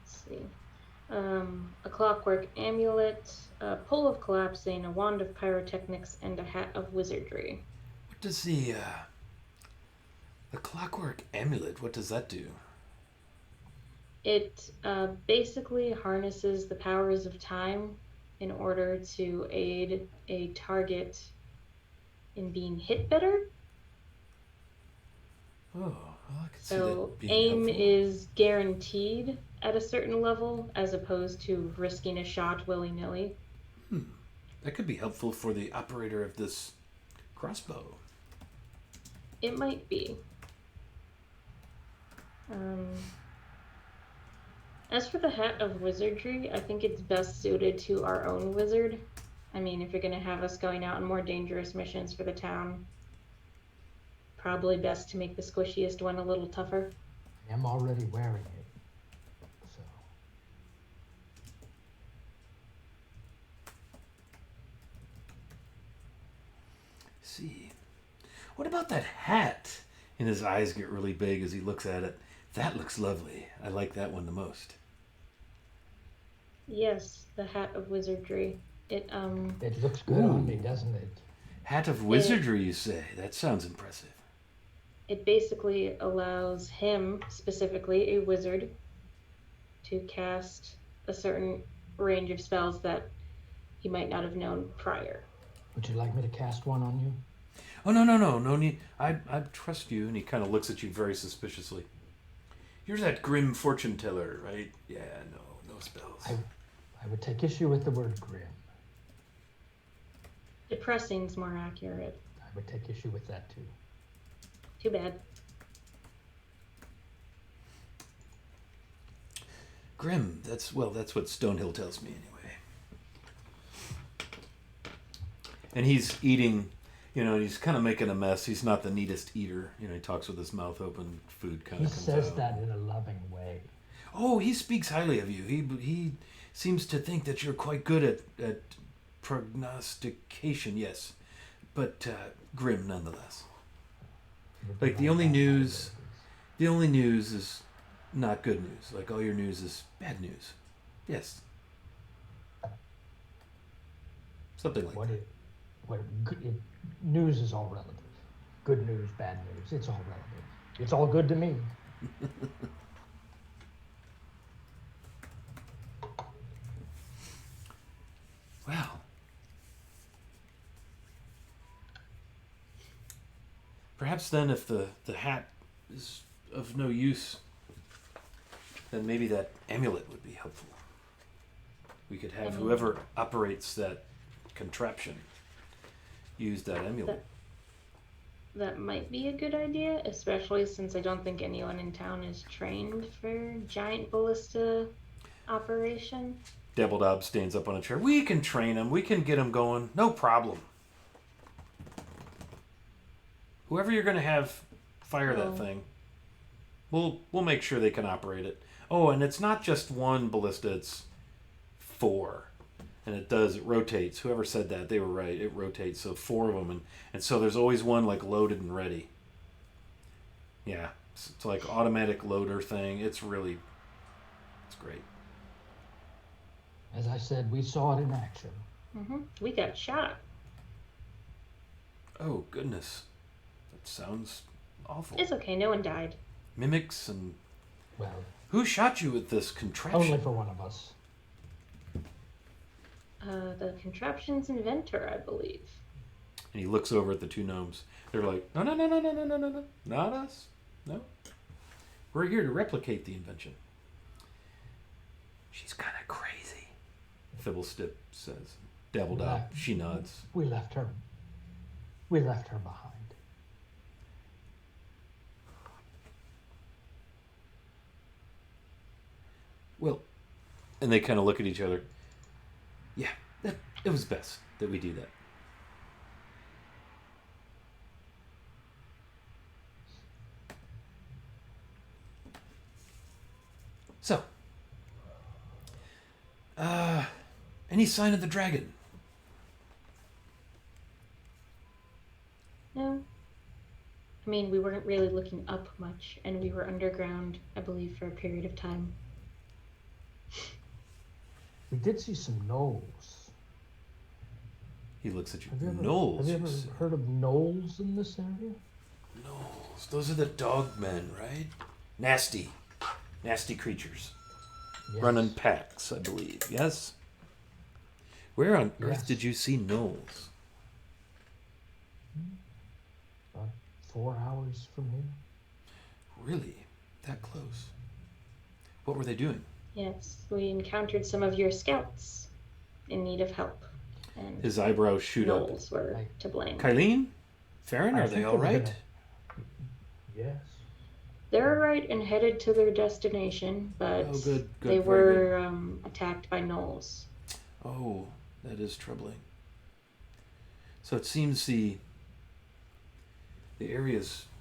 Let's see. A clockwork amulet, a pole of collapsing, a wand of pyrotechnics, and a hat of wizardry. What does the clockwork amulet, what does that do? It basically harnesses the powers of time in order to aid a target in being hit better. Oh, well, I could see So that being aim helpful. is guaranteed at a certain level as opposed to risking a shot willy-nilly. That could be helpful for the operator of this crossbow. It might be. As for the hat of wizardry, I think it's best suited to our own wizard. I mean, if you're going to have us going out on more dangerous missions for the town, probably best to make the squishiest one a little tougher. I'm already wearing it. So See. What about that hat? And his eyes get really big as he looks at it. That looks lovely. I like that one the most. Yes, the hat of wizardry. It it looks good on me, doesn't it? Hat of wizardry, you say? That sounds impressive. it basically allows him, specifically a wizard, to cast a certain range of spells that he might not have known prior. Would you like me to cast one on you? Oh, no need. I trust you. And he kind of looks at you very suspiciously. You're that grim fortune teller, right? Yeah, no spells. I would take issue with the word grim. Depressing's more accurate. I would take issue with that too. Too bad. Grim, that's what Stonehill tells me anyway. And he's eating, he's kind of making a mess. He's not the neatest eater. He talks with his mouth open, food kind He of comes says out. that in a loving way. Oh, he speaks highly of you. He seems to think that you're quite good at prognostication, yes. But grim nonetheless. Like the only news is not good news. Like all your news is bad news. Yes. Something like that. News is all relative. Good news, bad news, it's all relative. It's all good to me. Well. Perhaps then if the hat is of no use, then maybe that amulet would be helpful. We could have whoever operates that contraption use that amulet. That might be a good idea, especially since I don't think anyone in town is trained for giant ballista operation. Dabbledob stands up on a chair. We can train him. We can get him going. No problem. Whoever you're going to have fire that thing, we'll make sure they can operate it. Oh, and it's not just one ballista, it's 4. And it rotates. Whoever said that, they were right. It rotates, so 4 of them. And so there's always one like loaded and ready. Yeah, it's like automatic loader thing. It's great. As I said, we saw it in action. We got shot. Oh, goodness. That sounds awful. It's okay, no one died. Mimics and... Well, Who shot you with this contraption? only for one of us. The contraption's inventor, I believe. And he looks over at the 2 gnomes. They're like, no, not us. No. We're here to replicate the invention. She's kind of crazy, Fibblestip says. Dabbledob, she nods. We left her behind. Well, and they kind of look at each other. Yeah, it was best that we do that. So, any sign of the dragon? No. I mean, we weren't really looking up much, and we were underground, I believe, for a period of time. We did see some gnolls. He looks at you. Have you ever, Gnolls. have you you ever say. heard of gnolls in this area? Gnolls. Those are the dog men, right? Nasty creatures. Yes. Run in packs, I believe. Yes. Where on earth Yes. did you see gnolls? About 4 hours from here. Really? That close? What were they doing? Yes, we encountered some of your scouts in need of help, and His eyebrows shoot up. gnolls were to blame. Kylene? Farron, I are think they they all were right? gonna- Yes. They're all right and headed to their destination, but Oh, good, they very were attacked by gnolls. Oh, that is troubling. So it seems the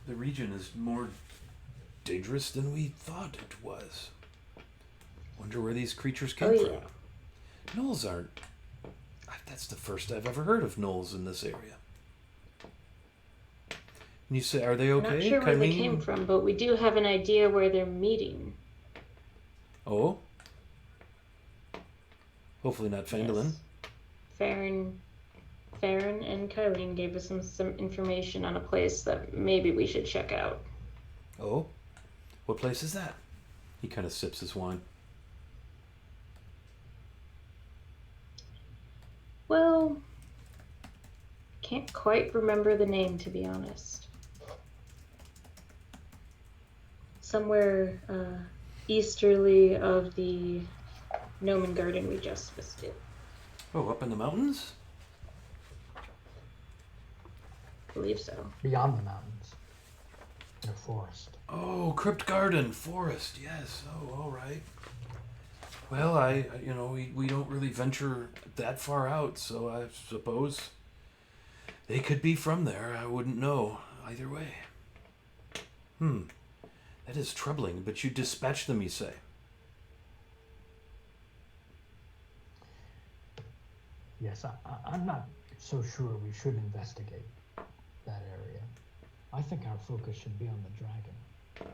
region is more dangerous than we thought it was. Wonder where these creatures came Oh, from. yeah. Gnolls aren't. That's the first I've ever heard of gnolls in this area. And you say, are they I'm okay? not sure where they Kylene? came from, but we do have an idea where they're meeting. Oh? Hopefully not Phandalin. Yes. Farron and Kylene gave us some information on a place that maybe we should check out. Oh? What place is that? He kind of sips his wine. Well, can't quite remember the name, to be honest. Somewhere easterly of the Gnomon Garden we just visited. Oh, up in the mountains? I believe so. Beyond the mountains. In a forest. Oh, Crypt Garden, Forest, yes. Oh, all right. Well, we don't really venture that far out, so I suppose they could be from there. I wouldn't know either way. That is troubling, but you dispatched them, you say? Yes, I'm not so sure we should investigate that area. I think our focus should be on the dragon.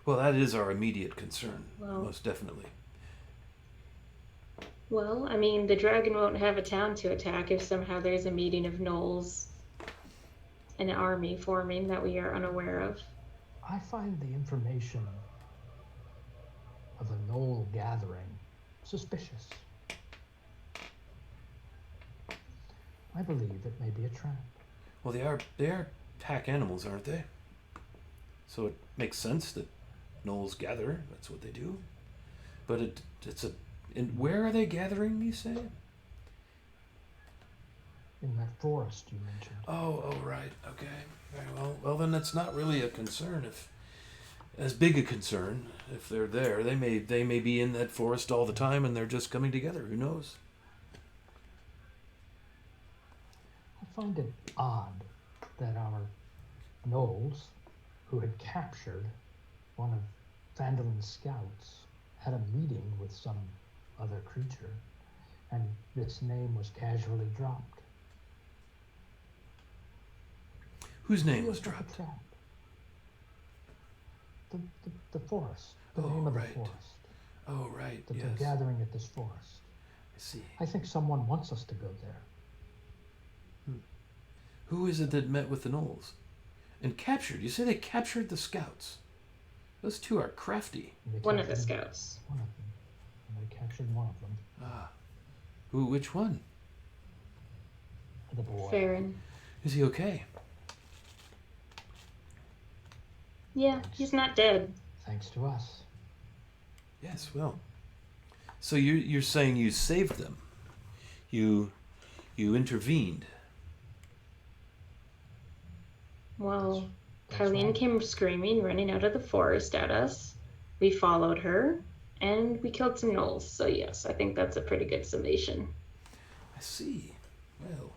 Well, that is our immediate concern, Well- most definitely. Well, I mean, the dragon won't have a town to attack if somehow there's a meeting of gnolls, an army forming that we are unaware of. I find the information of a gnoll gathering suspicious. I believe it may be a trap. Well, they are pack animals, aren't they? So it makes sense that gnolls gather. That's what they do. But it's a. And where are they gathering? You say? In that forest you mentioned. Oh, right. Okay. Very well. Well, then it's not really a concern. If as big a concern, if they're there, they may be in that forest all the time, and they're just coming together. Who knows? I find it odd that our gnolls, who had captured one of Phandalin's scouts, had a meeting with some other creature, and this name was casually dropped. Whose name Feels was like a dropped? trap. The forest. The Oh, name of the right. forest. Oh, right. That Yes. they're gathering at this forest. I see. I think someone wants us to go there. Who is it that met with the gnolls and captured? You say they captured the scouts. Those two are crafty. And they One of the captured scouts. One of them. And they captured one of them. Ah. Who? Which one? The boy. Farron. Is he okay? Yeah, he's not dead. Thanks to us. Yes. Well. So you're saying you saved them? You intervened. Well, That's Kylene right. came screaming, running out of the forest at us. We followed her, And we killed some gnolls, so yes, I think that's a pretty good summation. I see. Well,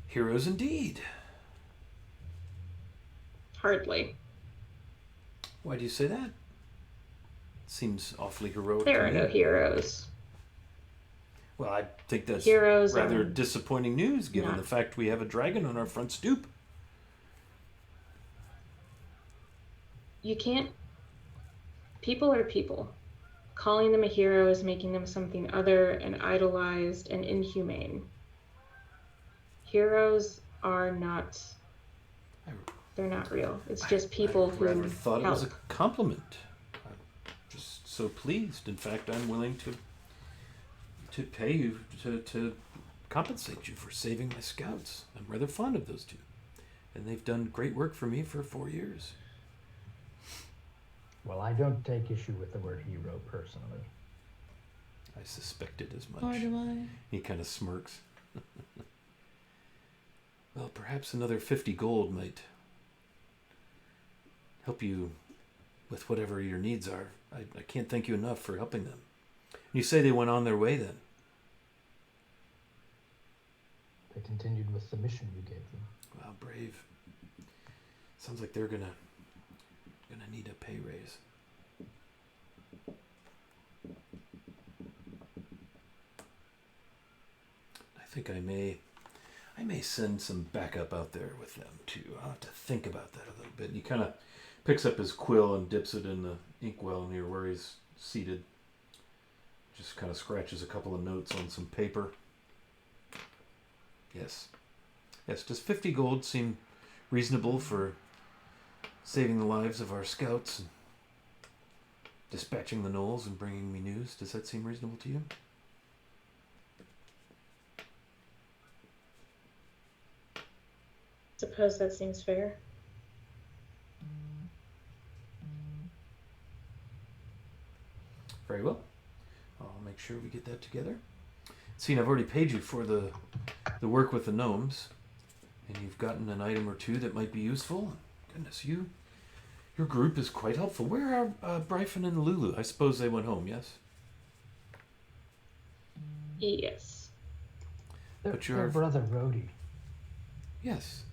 heroes indeed. Hardly. Why do you say that? Seems awfully heroic There to are me. no heroes. Well, I think that's Heroes rather are disappointing news given not. the fact we have a dragon on our front stoop. You can't. People are people. Calling them a hero is making them something other and idolized and inhumane. Heroes are not. They're not real. It's just people I rather who thought it was a help. compliment. I'm just so pleased. In fact, I'm willing to pay you to compensate you for saving my scouts. I'm rather fond of those two. And they've done great work for me for 4 years. Well, I don't take issue with the word hero personally. I suspected as much. Or do I? He kind of smirks. Well, perhaps another 50 gold might help you with whatever your needs are. I can't thank you enough for helping them. You say they went on their way then? They continued with the mission you gave them. Wow, brave. Sounds like they're gonna need a pay raise. I think I may send some backup out there with them too. I'll have to think about that a little bit. And he kind of picks up his quill and dips it in the inkwell near where he's seated. Just kind of scratches a couple of notes on some paper. Yes. Yes, does 50 gold seem reasonable for saving the lives of our scouts and dispatching the gnolls and bringing me news? Does that seem reasonable to you? Suppose that seems fair. Very well. I'll make sure we get that together. Seeing I've already paid you for the work with the gnomes, and you've gotten an item or two that might be useful. Goodness, your group is quite helpful. Where are Bryphon and Lulu? I suppose they went home, yes? Yes. But Their your brother Rhodey. Yes.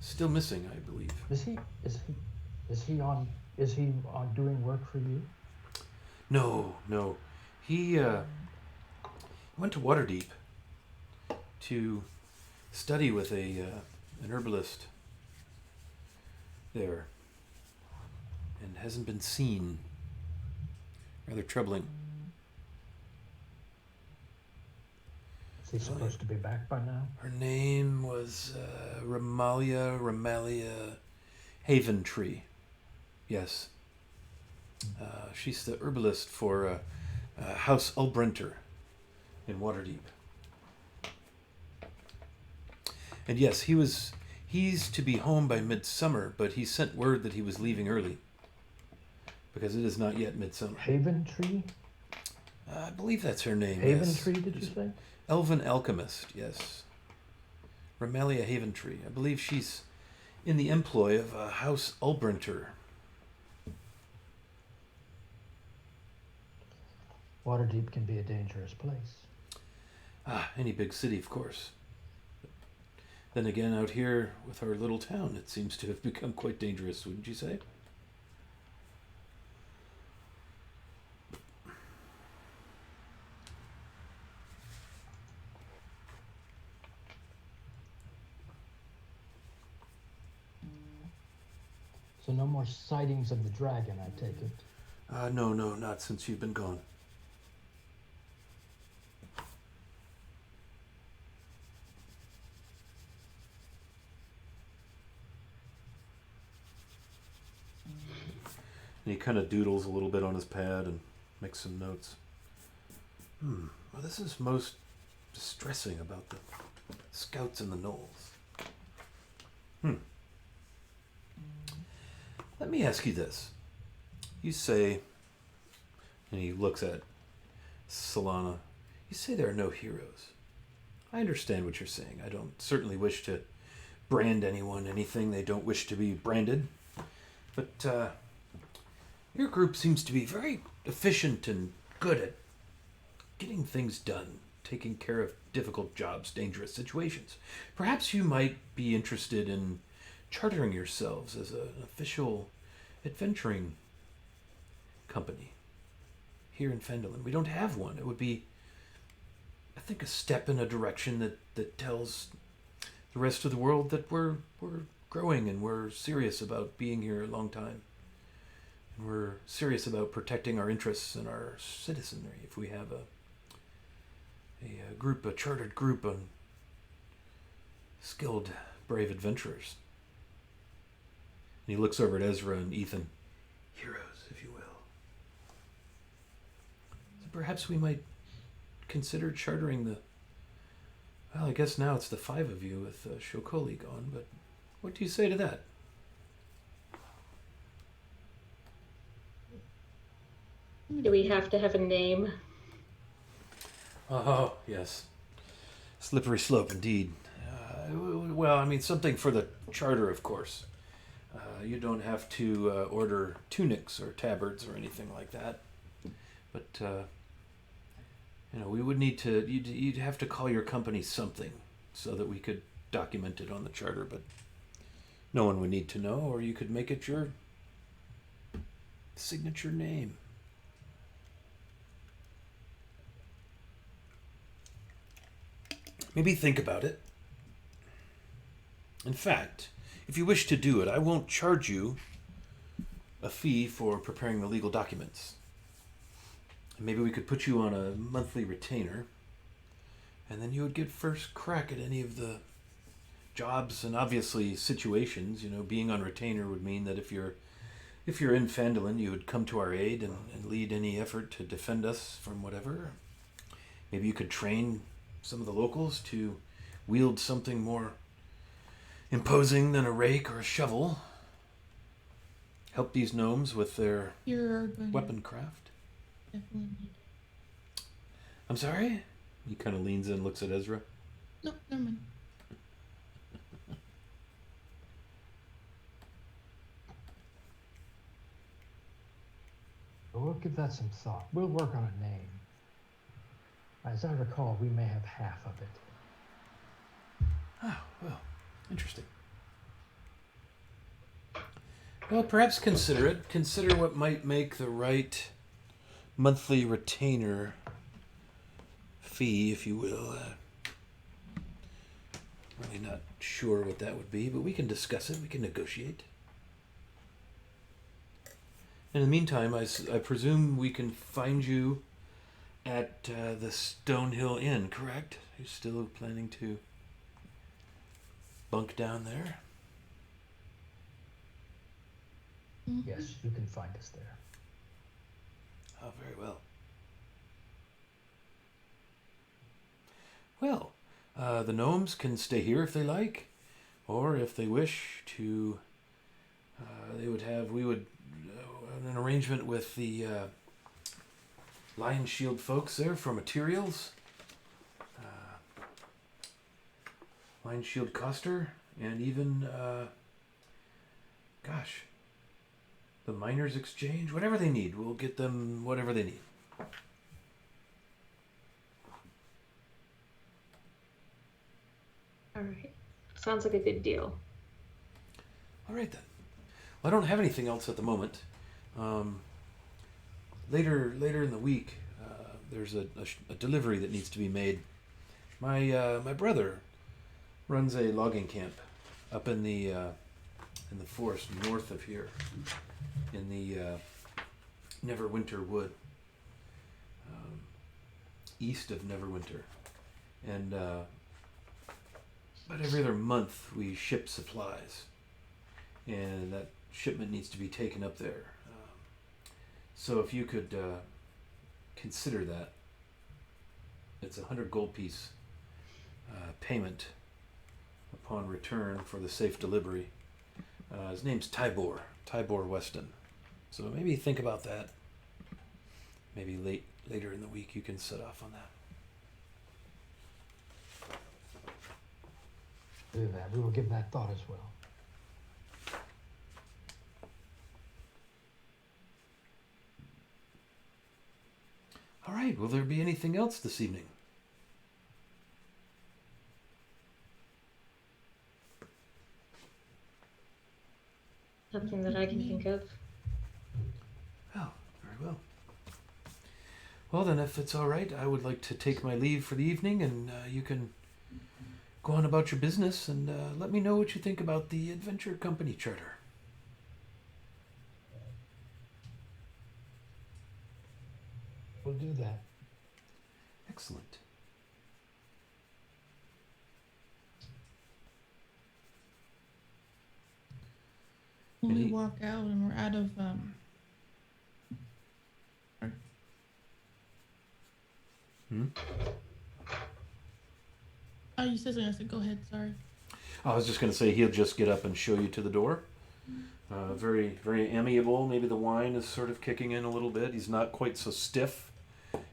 Still missing, I believe. Is he on doing work for you? No. He went to Waterdeep to study with an herbalist there, and hasn't been seen. Rather troubling. Is he supposed to be back by now? Her name was Ramalia Haventree. Yes. She's the herbalist for House Ulbrenter in Waterdeep. And yes, he's to be home by midsummer, but he sent word that he was leaving early because it is not yet midsummer. Haventree? I believe that's her name. Haventree, yes. did you say? Elven alchemist, yes. Ramalia Haventree. I believe she's in the employ of House Ulbrenter. Waterdeep can be a dangerous place. Any big city, of course. Then again, out here with our little town, it seems to have become quite dangerous, wouldn't you say? So no more sightings of the dragon, I take it. No, not since you've been gone. And he kind of doodles a little bit on his pad and makes some notes. Well, this is most distressing about the scouts and the gnolls. Let me ask you this. You say, and he looks at Solana, you say there are no heroes. I understand what you're saying. I don't certainly wish to brand anyone anything they don't wish to be branded. But Your group seems to be very efficient and good at getting things done, taking care of difficult jobs, dangerous situations. Perhaps you might be interested in chartering yourselves as an official adventuring company here in Fendelin. We don't have one. It would be, I think, a step in a direction that tells the rest of the world that we're growing and we're serious about being here a long time. And we're serious about protecting our interests and our citizenry. If we have a group, a chartered group of skilled, brave adventurers. And he looks over at Ezra and Ethan. Heroes, if you will. So perhaps we might consider chartering the... Well, I guess now it's the 5 of you with Shokoli gone, but what do you say to that? Do we have to have a name? Oh, yes. Slippery slope indeed. Well, I mean, something for the charter, of course. You don't have to order tunics or tabards or anything like that. But, we would need to... You'd have to call your company something so that we could document it on the charter, but no one would need to know, or you could make it your signature name. Maybe think about it. In fact, if you wish to do it, I won't charge you a fee for preparing the legal documents. Maybe we could put you on a monthly retainer, and then you would get first crack at any of the jobs and obviously situations. Being on retainer would mean that if you're in Phandalin, you would come to our aid and lead any effort to defend us from whatever. Maybe you could train some of the locals to wield something more imposing than a rake or a shovel. Help these gnomes with their weapon craft. Definitely. I'm sorry? He kind of leans in and looks at Ezra. No, never mind. We'll give that some thought. We'll work on a name. As I recall, we may have half of it. Oh, well, interesting. Well, perhaps consider it. Consider what might make the right monthly retainer fee, if you will. Really not sure what that would be, but we can discuss it. We can negotiate. In the meantime, I presume we can find you at the Stonehill Inn, correct? You're still planning to bunk down there? Mm-hmm. Yes, you can find us there. Oh, very well. Well, the gnomes can stay here if they like, or if they wish to, we would an arrangement with the Lion Shield folks there for materials. Lion Shield Coster, and even, the Miners Exchange, whatever they need. We'll get them whatever they need. All right. Sounds like a good deal. All right then. Well, I don't have anything else at the moment. Later in the week, there's a delivery that needs to be made. My brother runs a logging camp up in the forest north of here, in the Neverwinter Wood, east of Neverwinter, and about every other month we ship supplies, and that shipment needs to be taken up there. So if you could consider that, it's 100 gold piece payment upon return for the safe delivery. His name's Tybor Weston. So maybe think about that. Maybe later in the week you can set off on that. Do that. We will give that thought as well. All right. Will there be anything else this evening? Nothing that I can think of. Oh, very well. Well, then, if it's all right, I would like to take my leave for the evening, and you can go on about your business and let me know what you think about the Adventure Company Charter. We'll do that. Excellent. When we Any- walk out and we're out of Hmm? oh, you said something. I said, go ahead. Sorry. I was just going to say he'll just get up and show you to the door. Very, very amiable. Maybe the wine is sort of kicking in a little bit. He's not quite so stiff.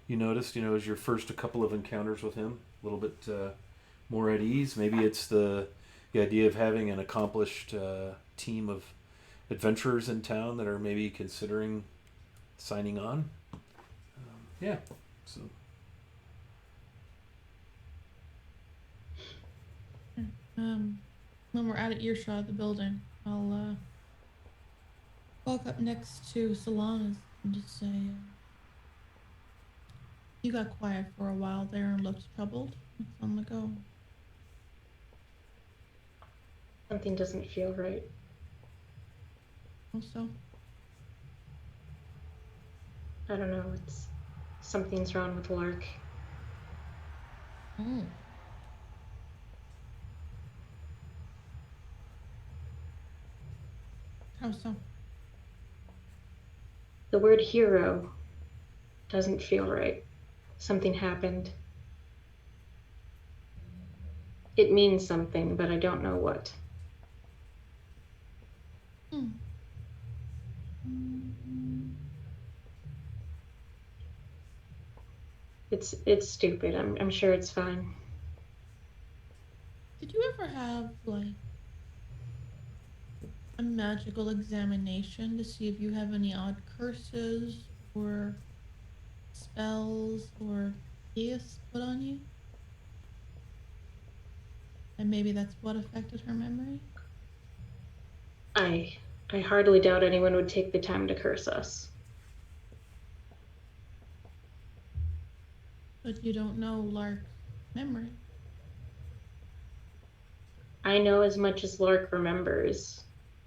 You noticed, as your first a couple of encounters with him, a little bit more at ease. Maybe it's the idea of having an accomplished team of adventurers in town that are maybe considering signing on. Yeah. So. When we're out of earshot of the building, I'll walk up next to Solana's and just say, you got quiet for a while there and looked troubled. What's on the go? Something doesn't feel right. Also, I don't know. Something's wrong with Lark. oh. How so? The word hero doesn't feel right. Something happened. It means something, but I don't know what. It's stupid. I'm sure it's fine. Did you ever have like a magical examination to see if you have any odd curses or spells or gifts put on you? And maybe that's what affected her memory? I hardly doubt anyone would take the time to curse us. But you don't know Lark's memory. I know as much as Lark remembers.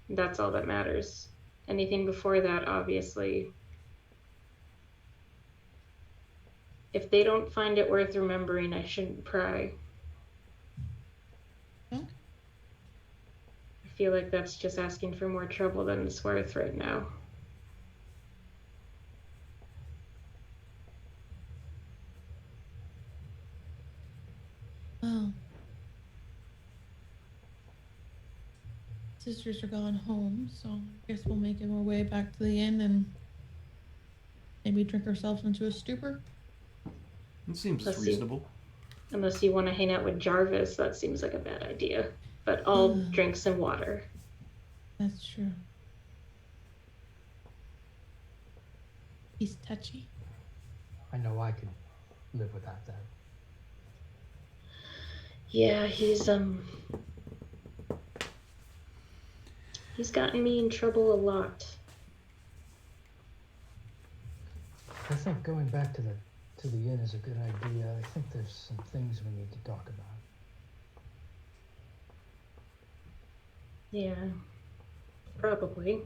That's all that matters. Anything before that, obviously. If they don't find it worth remembering, I shouldn't pry. Okay. I feel like that's just asking for more trouble than it's worth right now. Well, sisters are gone home, so I guess we'll make our way back to the inn and maybe drink ourselves into a stupor. It seems Let's see. reasonable. Unless you want to hang out with Jarvis, that seems like a bad idea. But I'll drink some water. That's true. He's touchy. I know I could live without that. Yeah, he's gotten me in trouble a lot. I think going back to the inn is a good idea. I think there's some things we need to talk about. Yeah, probably.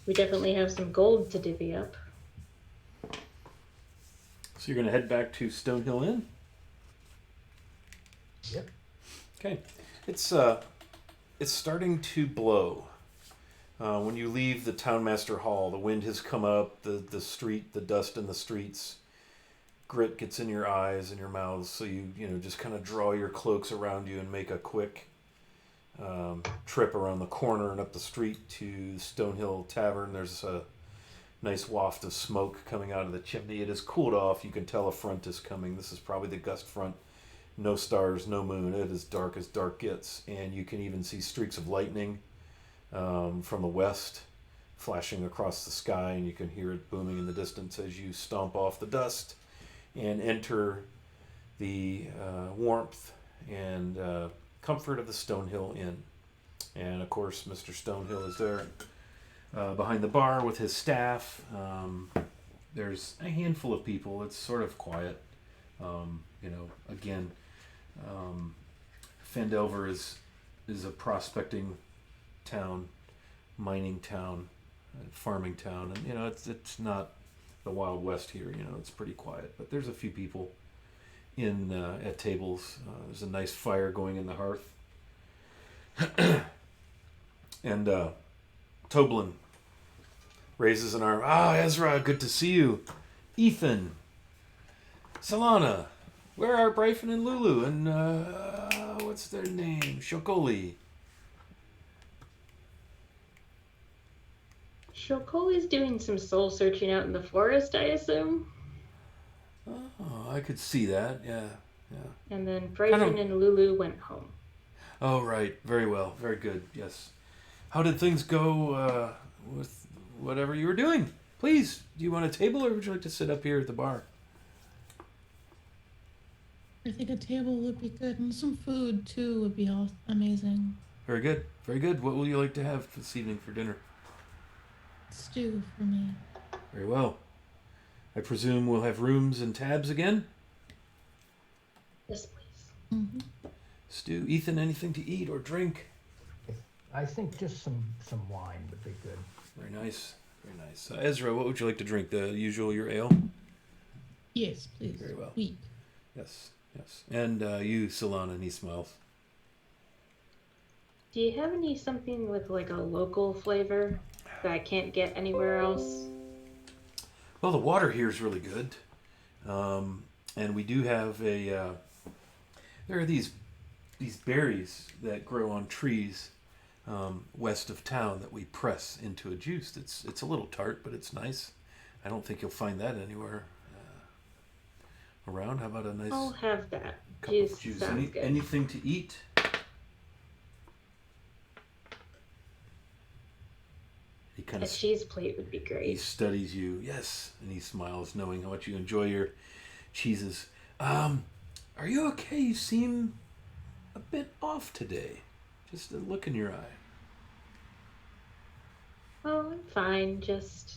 We definitely have some gold to divvy up. So you're going to head back to Stonehill Inn? Yep. Okay. It's starting to blow. When you leave the Townmaster Hall, the wind has come up, the dust in the streets. Grit gets in your eyes and your mouths, so you just kind of draw your cloaks around you and make a quick trip around the corner and up the street to Stonehill Tavern. There's a nice waft of smoke coming out of the chimney. It has cooled off. You can tell a front is coming. This is probably the gust front. No stars, no moon. It is dark as dark gets, and you can even see streaks of lightning from the west flashing across the sky, and you can hear it booming in the distance as you stomp off the dust and enter the warmth and comfort of the Stonehill Inn. And of course, Mr. Stonehill is there behind the bar with his staff. There's a handful of people. It's sort of quiet. Again, Fandelver is a prospecting town, mining town, farming town, and it's not the Wild West here. It's pretty quiet, but there's a few people in at tables. There's a nice fire going in the hearth, and Toblin raises an arm. Ezra, good to see you. Ethan, Solana, where are Bryphon and Lulu? And what's their name? Shokoli. Shokoli's doing some soul searching out in the forest, I assume. Oh, I could see that. Yeah. And then Bryphon and Lulu went home. Oh, right. Very well. Very good. Yes. How did things go with whatever you were doing? Please, do you want a table, or would you like to sit up here at the bar? I think a table would be good, and some food too would be amazing. Very good. Very good. What will you like to have this evening for dinner? Stew for me. Very well. I presume we'll have rooms and tabs again? Yes, please. Mm-hmm. Stew. Ethan, anything to eat or drink? I think just some wine would be good. Very nice. Very nice. Ezra, what would you like to drink? The usual, your ale? Yes, please. Very well. Weak. Yes. And you, Solana, and he smiles. Do you have something with like a local flavor that I can't get anywhere else? Well, the water here is really good. And we do have there are these berries that grow on trees west of town that we press into a juice. It's a little tart, but it's nice. I don't think you'll find that anywhere around. How about a nice I'll have that. cup Juice of juice? sounds good. Anything to eat? He kind A of cheese plate would be he great. studies you. Yes, and he smiles, knowing how much you enjoy your cheeses. Are you okay? You seem a bit off today. Just a look in your eye. Oh, I'm fine. Just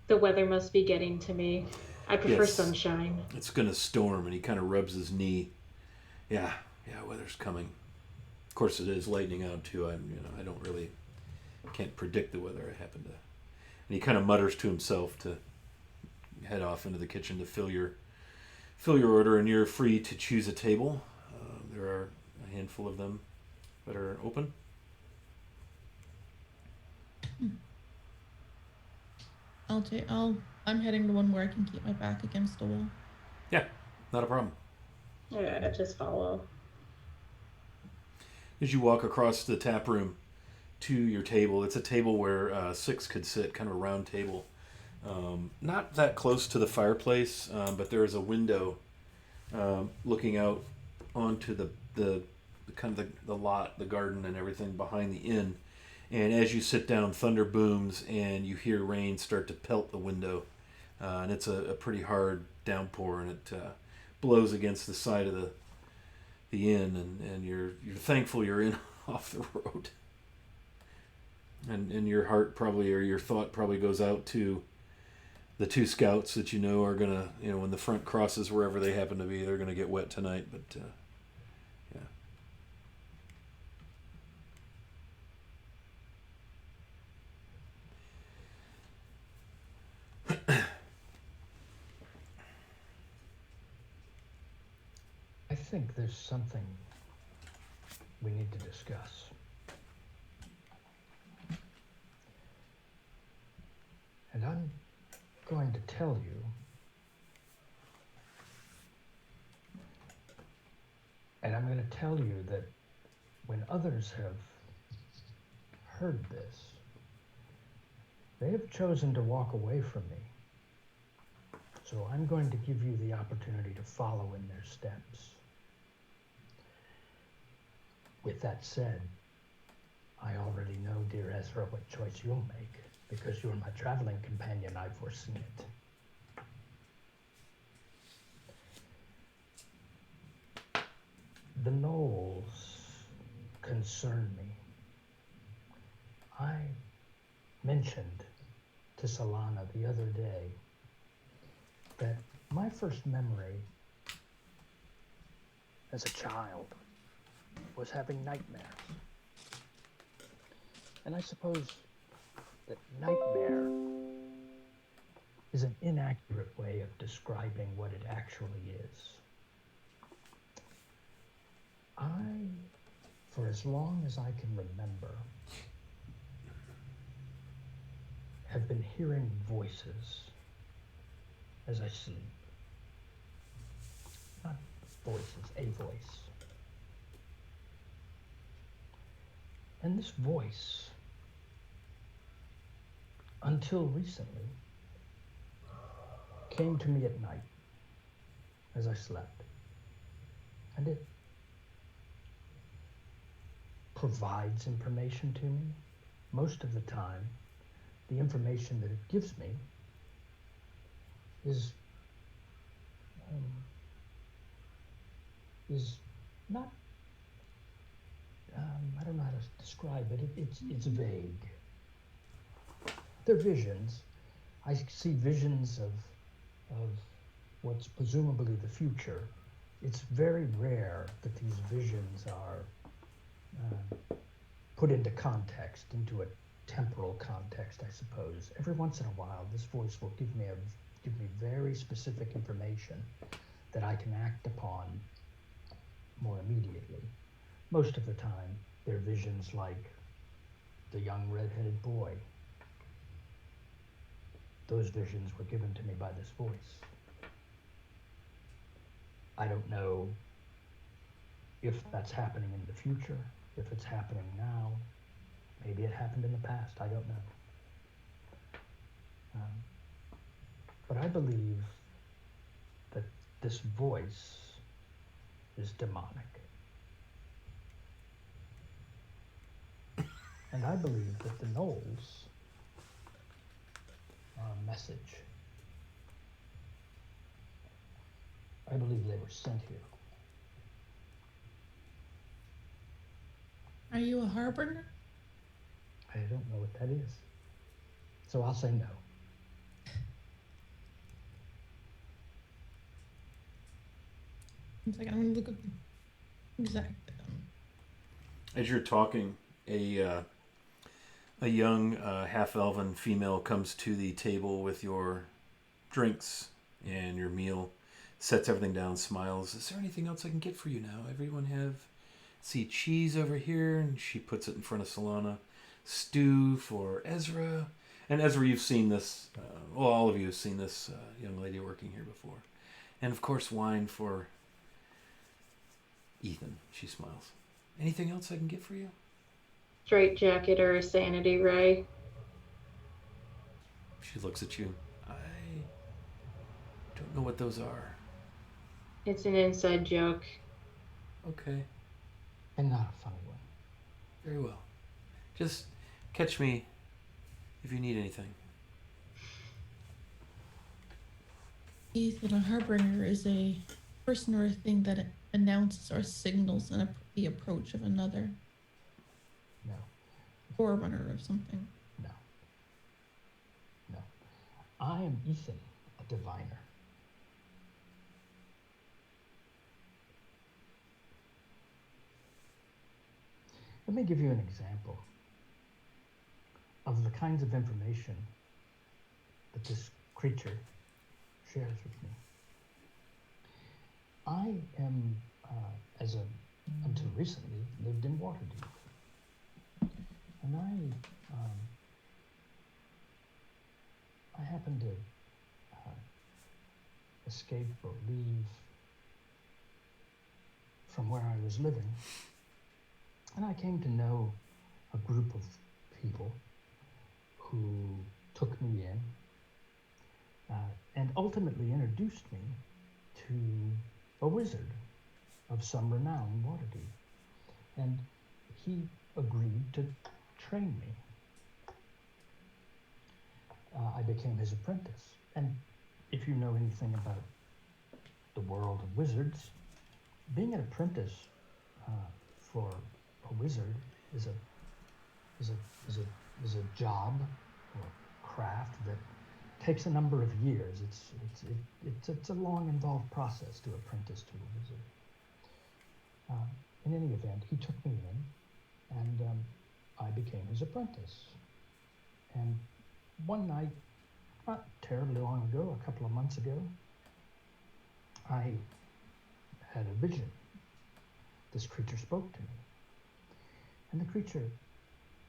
the weather must be getting to me. I prefer Yes. sunshine. It's gonna storm, and he kind of rubs his knee. Yeah, weather's coming. Of course, it is lightning out too. I don't really can't predict the weather. I happen to, and he kind of mutters to himself to head off into the kitchen to fill your order, and you're free to choose a table. There are a handful of them that are open. I'm heading to one where I can keep my back against the wall. Yeah, not a problem. Yeah, just follow. As you walk across the tap room to your table, it's a table where 6 could sit, kind of a round table. Not that close to the fireplace, but there is a window looking out onto the kind of the lot, the garden, and everything behind the inn. And as you sit down, thunder booms, and you hear rain start to pelt the window. And it's a pretty hard downpour, and it blows against the side of the inn, and you're thankful you're in off the road. And your heart probably, or your thought probably goes out to the 2 scouts that you know are gonna, when the front crosses wherever they happen to be, they're gonna get wet tonight. But yeah. I think there's something we need to discuss. And I'm going to tell you, and I'm going to tell you that when others have heard this, they have chosen to walk away from me. So I'm going to give you the opportunity to follow in their steps. With that said, I already know, dear Ezra, what choice you'll make. Because you're my traveling companion, I've foreseen it. The gnolls concern me. I mentioned to Solana the other day that my first memory as a child was having nightmares. And I suppose that nightmare is an inaccurate way of describing what it actually is. I, for as long as I can remember, have been hearing voices as I sleep. Not voices, a voice. And this voice, until recently, came to me at night as I slept. And it provides information to me. Most of the time, the information that it gives me is not, I don't know how to describe it. It's vague. They're visions. I see visions of what's presumably the future. It's very rare that these visions are put into context, into a temporal context, I suppose. Every once in a while, this voice will give me very specific information that I can act upon more immediately. Most of the time, they're visions like the young red-headed boy. Those visions were given to me by this voice. I don't know if that's happening in the future, if it's happening now. Maybe it happened in the past, I don't know. But I believe that this voice is demonic. And I believe that the gnolls are a message. I believe they were sent here. Are you a harbinger? I don't know what that is. So I'll say no. One second, I'm gonna look up the exact. As you're talking, a young half-elven female comes to the table with your drinks and your meal, sets everything down, smiles. Is there anything else I can get for you now? Everyone have, see, cheese over here, and she puts it in front of Solana. Stew for Ezra. And Ezra, you've seen this, well, all of you have seen this young lady working here before. And of course, wine for Ethan. She smiles. Anything else I can get for you? Straight jacket or a sanity ray? She looks at you. I don't know what those are. It's an inside joke. Okay, And not a funny one. very well. Just catch me if you need anything. Ethan, a harbinger is a person or a thing that announces or signals the approach of another. No, Forerunner of something. no, no. I am Ethan, a diviner. Let me give you an example of the kinds of information that this creature shares with me. I am, until recently, lived in Waterdeep. And I happened to escape or leave from where I was living. And I came to know a group of people who took me in and ultimately introduced me to a wizard of some renown in Waterdeep. And he agreed to train me. became his apprentice. And if you know anything about the world of wizards, being an apprentice for a wizard is a job or craft that takes a number of years. It's a long, involved process to apprentice to a wizard. In any event, he took me in, and I became his apprentice. And one night, not terribly long ago, a couple of months ago, I had a vision. This creature spoke to me. And the creature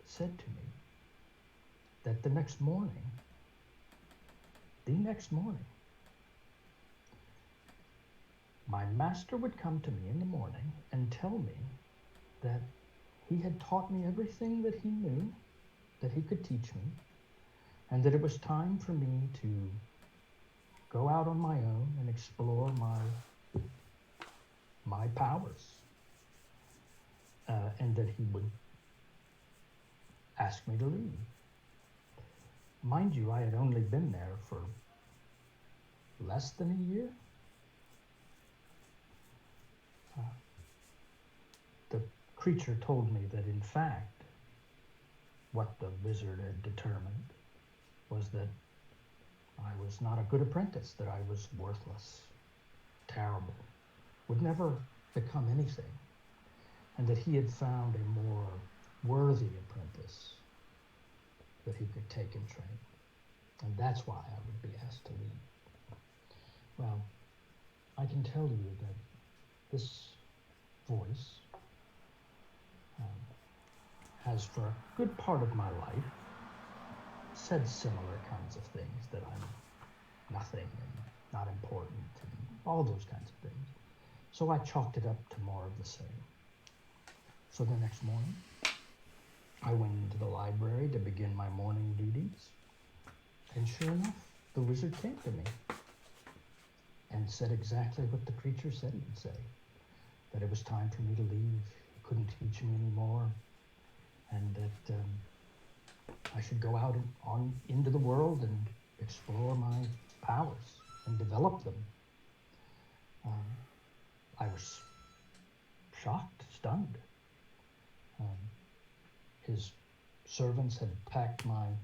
said to me that the next morning, my master would come to me in the morning and tell me that he had taught me everything that he knew, that he could teach me, and that it was time for me to go out on my own and explore my powers, and that he would ask me to leave. Mind you, I had only been there for less than a year. The creature told me that, in fact, what the wizard had determined was that I was not a good apprentice, that I was worthless, terrible, would never become anything, and that he had found a more worthy apprentice that he could take and train. And that's why I would be asked to leave. Well, I can tell you that this voice has, for a good part of my life, said similar kinds of things, that I'm nothing and not important and all those kinds of things. So I chalked it up to more of the same. So the next morning, I went into the library to begin my morning duties, and sure enough, the wizard came to me and said exactly what the creature said he would say, that it was time for me to leave, he couldn't teach me anymore, and that I should go out into the world and explore my powers and develop them. I was shocked, stunned. His servants had packed my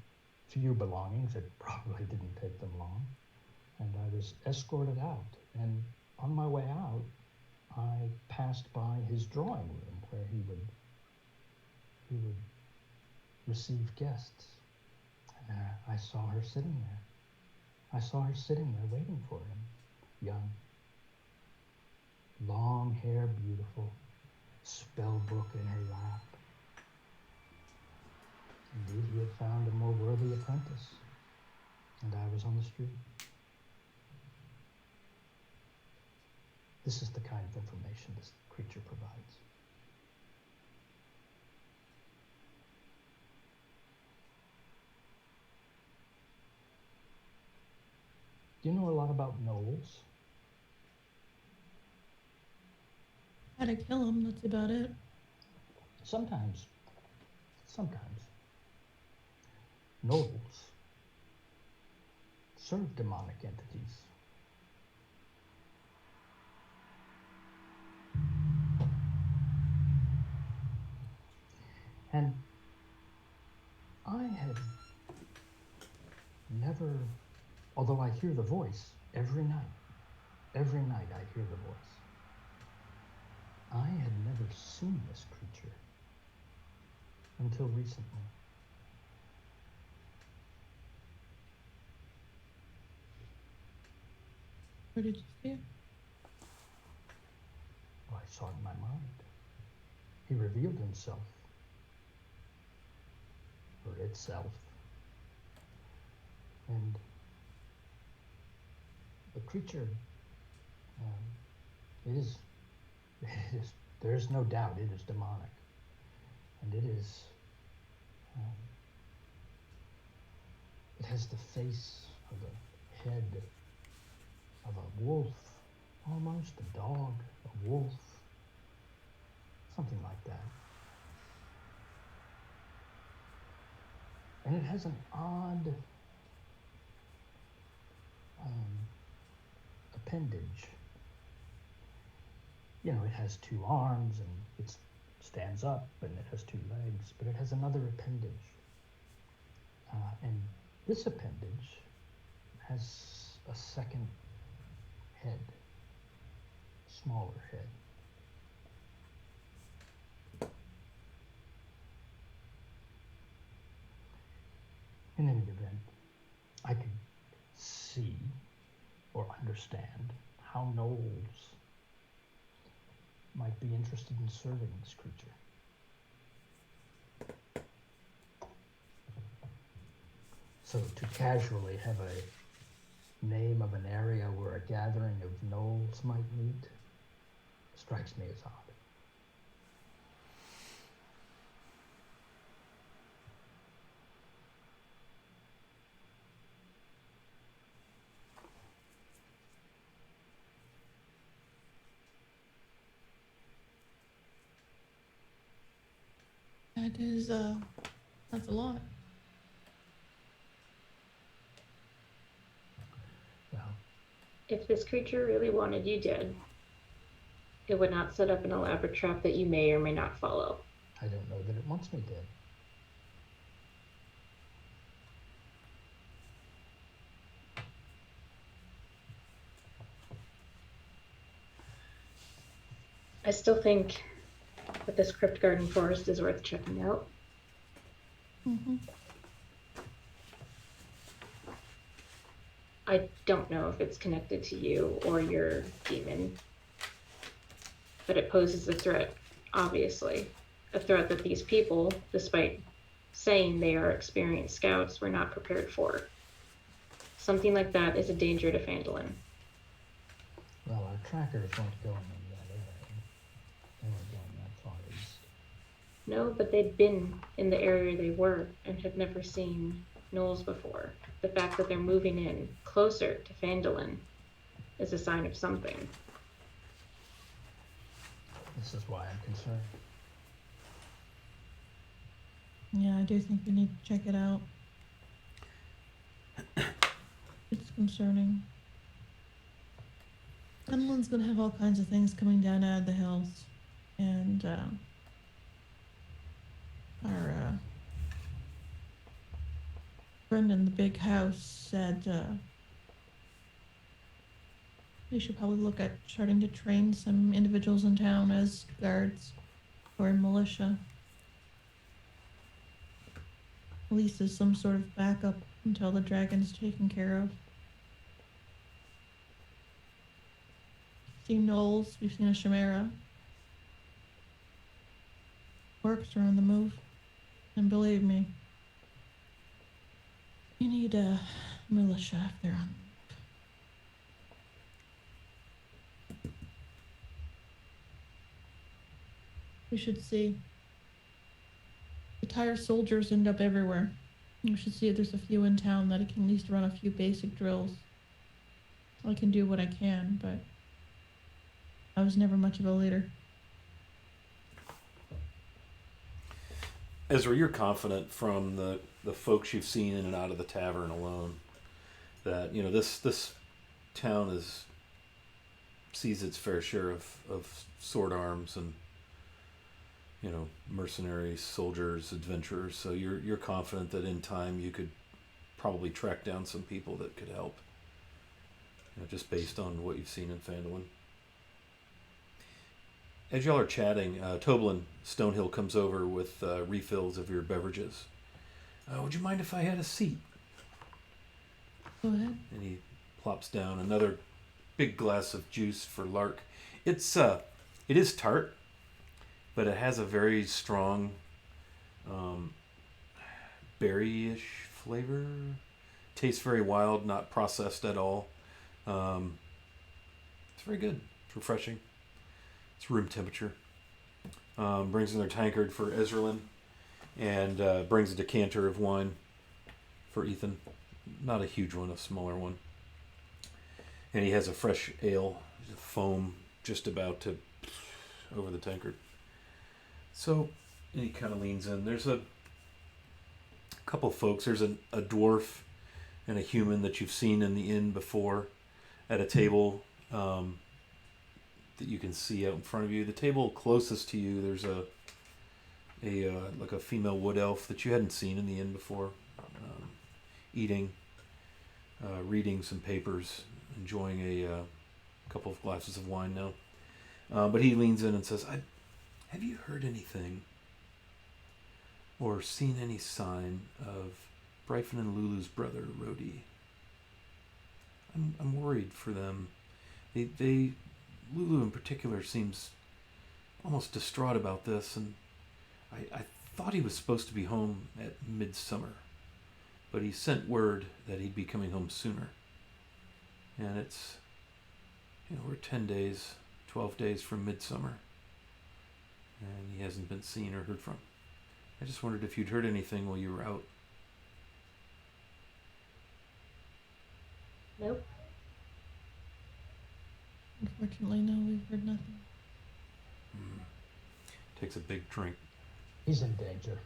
few belongings. It probably didn't take them long. And I was escorted out. And on my way out, I passed by his drawing room where he would receive guests. And I saw her sitting there. I saw her sitting there waiting for him, young, long hair, beautiful, spell book in her lap. Indeed, he had found a more worthy apprentice, and I was on the street. This is the kind of information this creature provides. Do you know a lot about gnolls? How to kill him, that's about it. Sometimes. Gnolls serve demonic entities. And I had never, although I hear the voice every night I hear the voice, I had never seen this creature until recently. Where did you see it? Well, I saw it in my mind. He revealed himself, or itself, and the creature, there is no doubt it is demonic, and it has the face of a head of a wolf, almost a dog, a wolf, something like that. And it has an odd appendage. You know, it has 2 arms and it stands up and it has 2 legs, but it has another appendage. And this appendage has a second head, smaller head. In any event, I could see or understand how gnolls might be interested in serving this creature. So to casually have a name of an area where a gathering of gnolls might meet strikes me as odd. That is, that's a lot. Well, If this creature really wanted you dead, it would not set up an elaborate trap that you may or may not follow. I don't know that it wants me dead. I still think that this Crypt Garden Forest is worth checking out. Mm-hmm. I don't know if it's connected to you or your demon, but it poses a threat, obviously. A threat that these people, despite saying they are experienced scouts, were not prepared for. Something like that is a danger to Phandalin. Well, our trackers weren't going in that area. They weren't going that far east. No, but they'd been in the area they were and had never seen gnolls before. The fact that they're moving in closer to Phandalin is a sign of something. This is why I'm concerned. Yeah, I do think we need to check it out. It's concerning. Penland's gonna have all kinds of things coming down out of the hills. And, our, friend in the big house said, we should probably look at starting to train some individuals in town as guards or militia. At least as some sort of backup until the dragon's taken care of. Seen gnolls, we've seen a chimera. Orcs are on the move. And believe me, you need a militia if they're on. We should see. Retired soldiers end up everywhere. We should see if there's a few in town that can at least run a few basic drills. I can do what I can, but I was never much of a leader. Ezra, you're confident from the folks you've seen in and out of the tavern alone that, you know, this town sees its fair share of sword arms and, you know, mercenaries, soldiers, adventurers. So you're confident that in time you could probably track down some people that could help. You know, just based on what you've seen in Phandalin. As y'all are chatting, Toblin Stonehill comes over with refills of your beverages. Would you mind if I had a seat? Go ahead. And he plops down another big glass of juice for Lark. It is tart, but it has a very strong berry-ish flavor. Tastes very wild, not processed at all. It's very good. It's refreshing. It's room temperature. Brings another tankard for Ezralyn, and brings a decanter of wine for Ethan. Not a huge one, a smaller one. And he has a fresh ale, foam just about to over the tankard. So, and he kind of leans in. There's a couple folks. There's a dwarf and a human that you've seen in the inn before at a table that you can see out in front of you. The table closest to you, there's a like a female wood elf that you hadn't seen in the inn before, eating, reading some papers, enjoying a couple of glasses of wine now. But he leans in and says, "Have you heard anything or seen any sign of Bryphon and Lulu's brother, Rhodey? I'm worried for them. They Lulu in particular seems almost distraught about this, and I thought he was supposed to be home at midsummer, but he sent word that he'd be coming home sooner. And it's, we're 10 days, 12 days from midsummer, and he hasn't been seen or heard from. I just wondered if you'd heard anything while you were out." Nope. Unfortunately, no, we've heard nothing. Takes a big drink. He's in danger.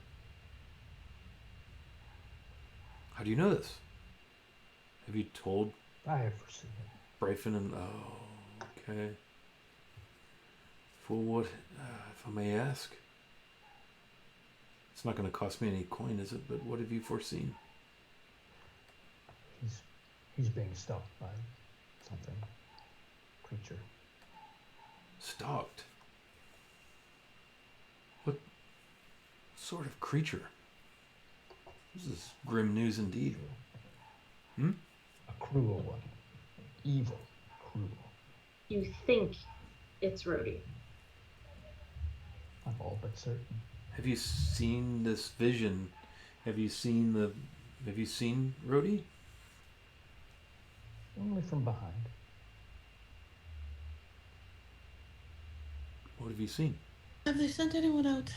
How do you know this? Have you told I have foreseen it. Bryphon and... Oh, okay. For what, if I may ask? It's not going to cost me any coin, is it? But what have you foreseen? He's being stalked by something. Creature. Stalked? What sort of creature? This is grim news indeed. Hmm? A cruel one. Evil. Cruel. You think it's Rhodey. I'm all but certain. Have you seen this vision? Have you seen Rhodey? Only from behind. What have you seen? Have they sent anyone out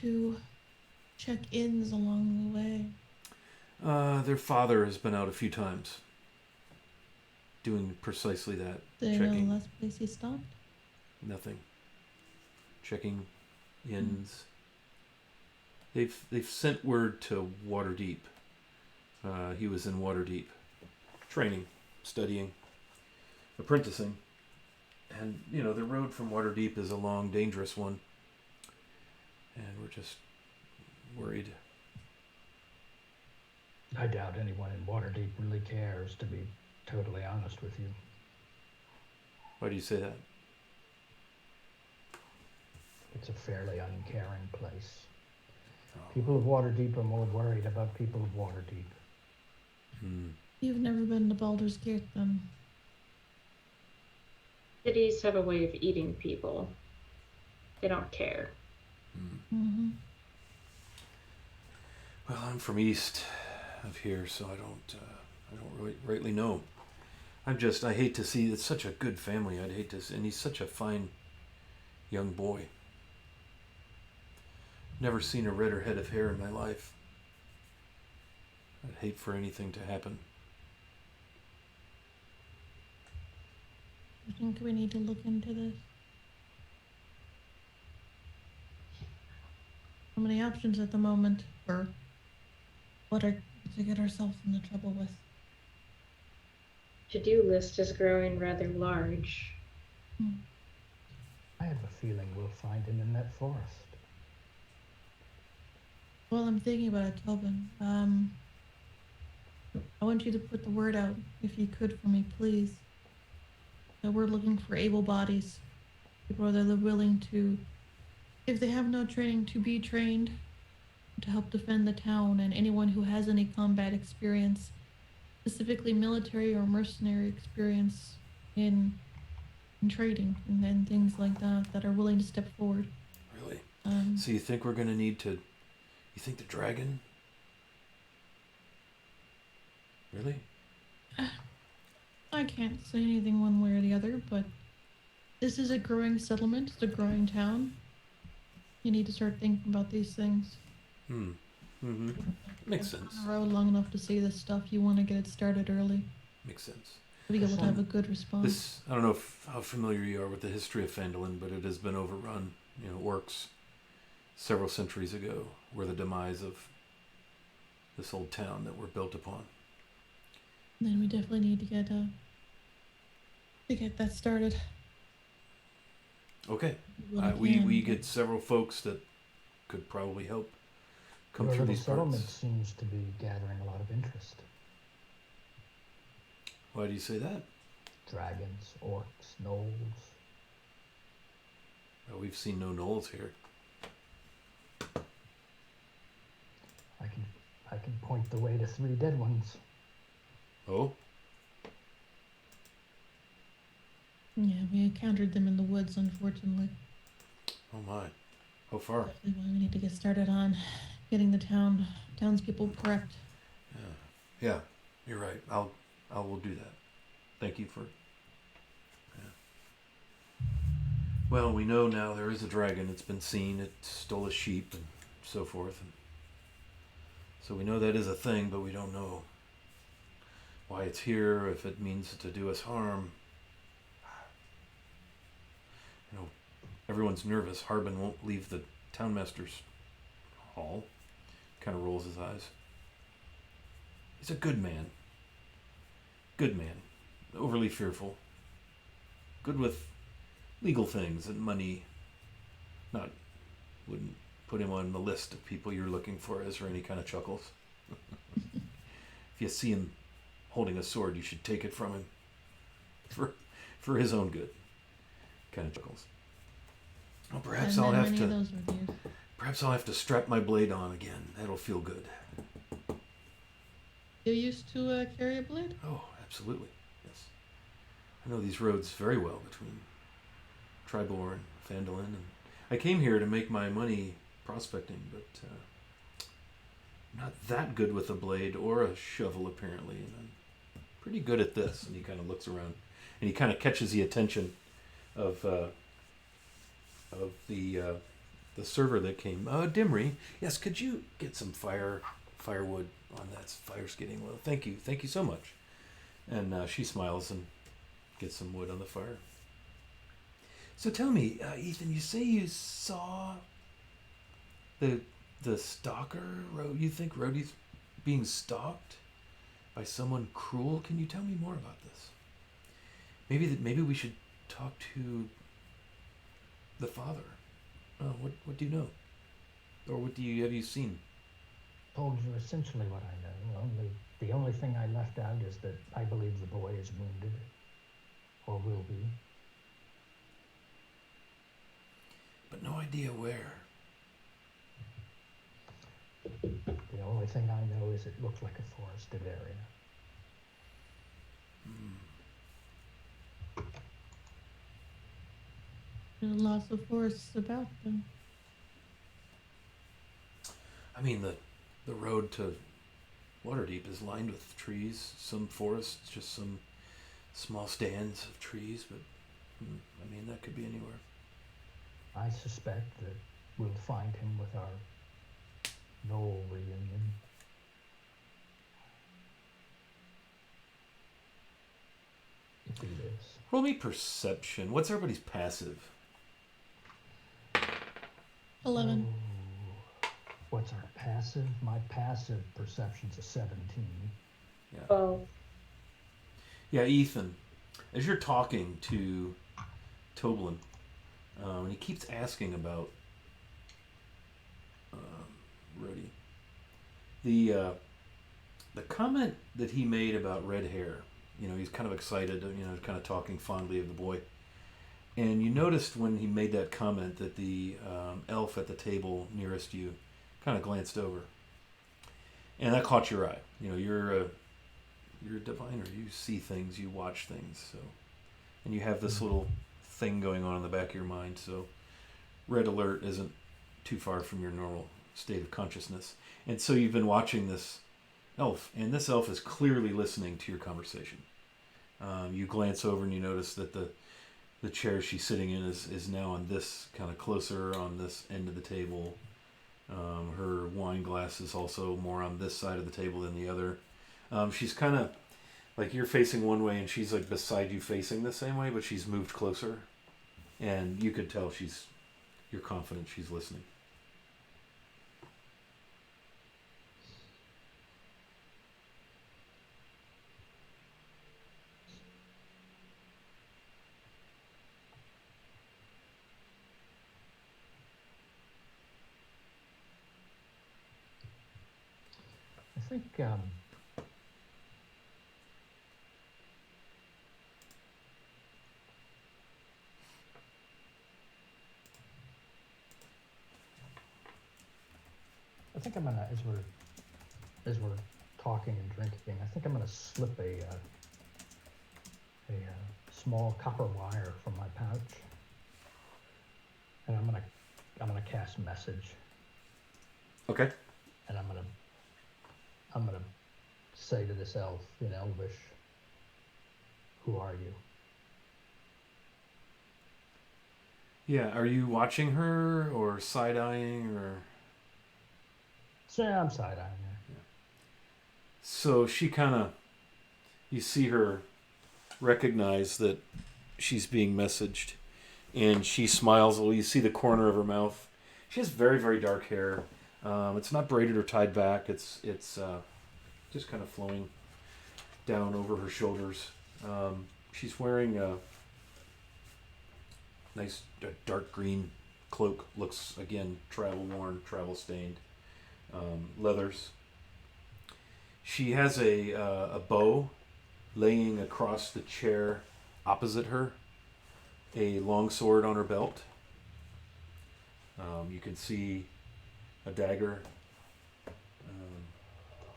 to check inns along the way? Their father has been out a few times, doing precisely that. Do they know checking. the last place he stopped? Nothing. Checking inns. They've sent word to Waterdeep. He was in Waterdeep, training, studying, apprenticing, and the road from Waterdeep is a long, dangerous one, and we're just worried. I doubt anyone in Waterdeep really cares, to be totally honest with you. Why do you say that? It's a fairly uncaring place. Oh. People of Waterdeep are more worried about people of Waterdeep. You've never been to Baldur's Gate, then? Cities have a way of eating people. They don't care. Mm-hmm. Well, I'm from east of here, so I don't really rightly know. I hate to see, it's such a good family. I'd hate to, and he's such a fine young boy. Never seen a redder head of hair in my life. I'd hate for anything to happen. I think we need to look into this. So many options at the moment for what are to get ourselves into trouble with. To-do list is growing rather large. I have a feeling we'll find him in that forest. Well, I'm thinking about it, Tobin. I want you to put the word out, if you could, for me, please. That we're looking for able bodies. People that are willing to, if they have no training, to be trained to help defend the town, and anyone who has any combat experience, specifically military or mercenary experience in trading and then things like that are willing to step forward. Really? So you think we're going to need to... You think the dragon? Really? I can't say anything one way or the other, but this is a growing settlement. It's a growing town. You need to start thinking about these things. Makes sense. On the road long enough to see this stuff, you want to get it started early. Makes sense. To be able to have a good response. I don't know how familiar you are with the history of Phandalin, but it has been overrun. Orcs several centuries ago were the demise of this old town that we're built upon. Then we definitely need to get to get that started. Okay. What I We can, get several folks that could probably help come Your through little these settlement parts. seems to be gathering a lot of interest. Why do you say that? Dragons, orcs, gnolls. Well, we've seen no gnolls here. I can point the way to 3 dead ones. Oh, yeah, we encountered them in the woods, unfortunately. oh my. How far? Definitely why we need to get started on getting the townspeople prepped. Yeah, you're right. I will do that. Thank you for. Yeah. Well, we know now there is a dragon. It's been seen. It stole a sheep and so forth. And so we know that is a thing, but we don't know why it's here. If it means to do us harm. You know, everyone's nervous. Harbin won't leave the townmaster's hall. Kind of rolls his eyes. He's a good man. Good man. Overly fearful. Good with legal things and money. Not wouldn't put him on the list of people you're looking for, as or any kind of chuckles. If you see him holding a sword, you should take it from him. For his own good. Kind of chuckles. Well, perhaps And I'll then have many to. of those reviews. Perhaps I'll have to strap my blade on again. That'll feel good. You used to carry a blade? Oh, absolutely. Yes. I know these roads very well between Tribor and Phandalin, and I came here to make my money prospecting, but I'm not that good with a blade or a shovel apparently, and I'm pretty good at this. And he kind of looks around, and he kind of catches the attention of the server that came. Dimry, yes, could you get some firewood on that? Fire's getting low. Thank you so much. And she smiles and gets some wood on the fire. So tell me, Ethan, you say you saw the stalker? You think Rhodey's being stalked by someone cruel? Can you tell me more about this? Maybe we should talk to the father. What do you know, or have you seen? Told you essentially what I know. The only thing I left out is that I believe the boy is wounded, or will be. But no idea where. The only thing I know is it looked like a forested area. There are lots of forests about them. I mean, the road to Waterdeep is lined with trees. Some forests, just some small stands of trees. But I mean, that could be anywhere. I suspect that we'll find him with our Knoll reunion. If he lives. Roll me perception. What's everybody's passive? 11. Oh, what's our passive? My passive perception's a 17. Yeah. Oh, Yeah, Ethan. As you're talking to Toblin, and he keeps asking about Rhodey, the comment that he made about red hair. He's kind of excited. Kind of talking fondly of the boy. And you noticed when he made that comment that the elf at the table nearest you kind of glanced over, and that caught your eye. You're a diviner. You see things. You watch things. So, and you have this little thing going on in the back of your mind. So, red alert isn't too far from your normal state of consciousness. And so you've been watching this elf, and this elf is clearly listening to your conversation. You glance over and you notice that the chair she's sitting in is now on this kind of closer on this end of the table. Her wine glass is also more on this side of the table than the other. She's kind of like you're facing one way and she's like beside you facing the same way, but she's moved closer. And you could tell you're confident she's listening. think I'm gonna, as we're talking and drinking, I think I'm gonna slip a small copper wire from my pouch, and I'm gonna cast message, Okay. and I'm gonna say to this elf in Elvish, "Who are you?" Yeah. Are you watching her or side eyeing or? So yeah, I'm side eyeing her. So she kind of, you see her recognize that she's being messaged, and she smiles. Well, you see the corner of her mouth. She has very, very dark hair. It's not braided or tied back. It's just kind of flowing down over her shoulders. She's wearing a nice dark green cloak. Looks again travel worn, travel stained. Leathers. She has a bow laying across the chair opposite her. A long sword on her belt. You can see a dagger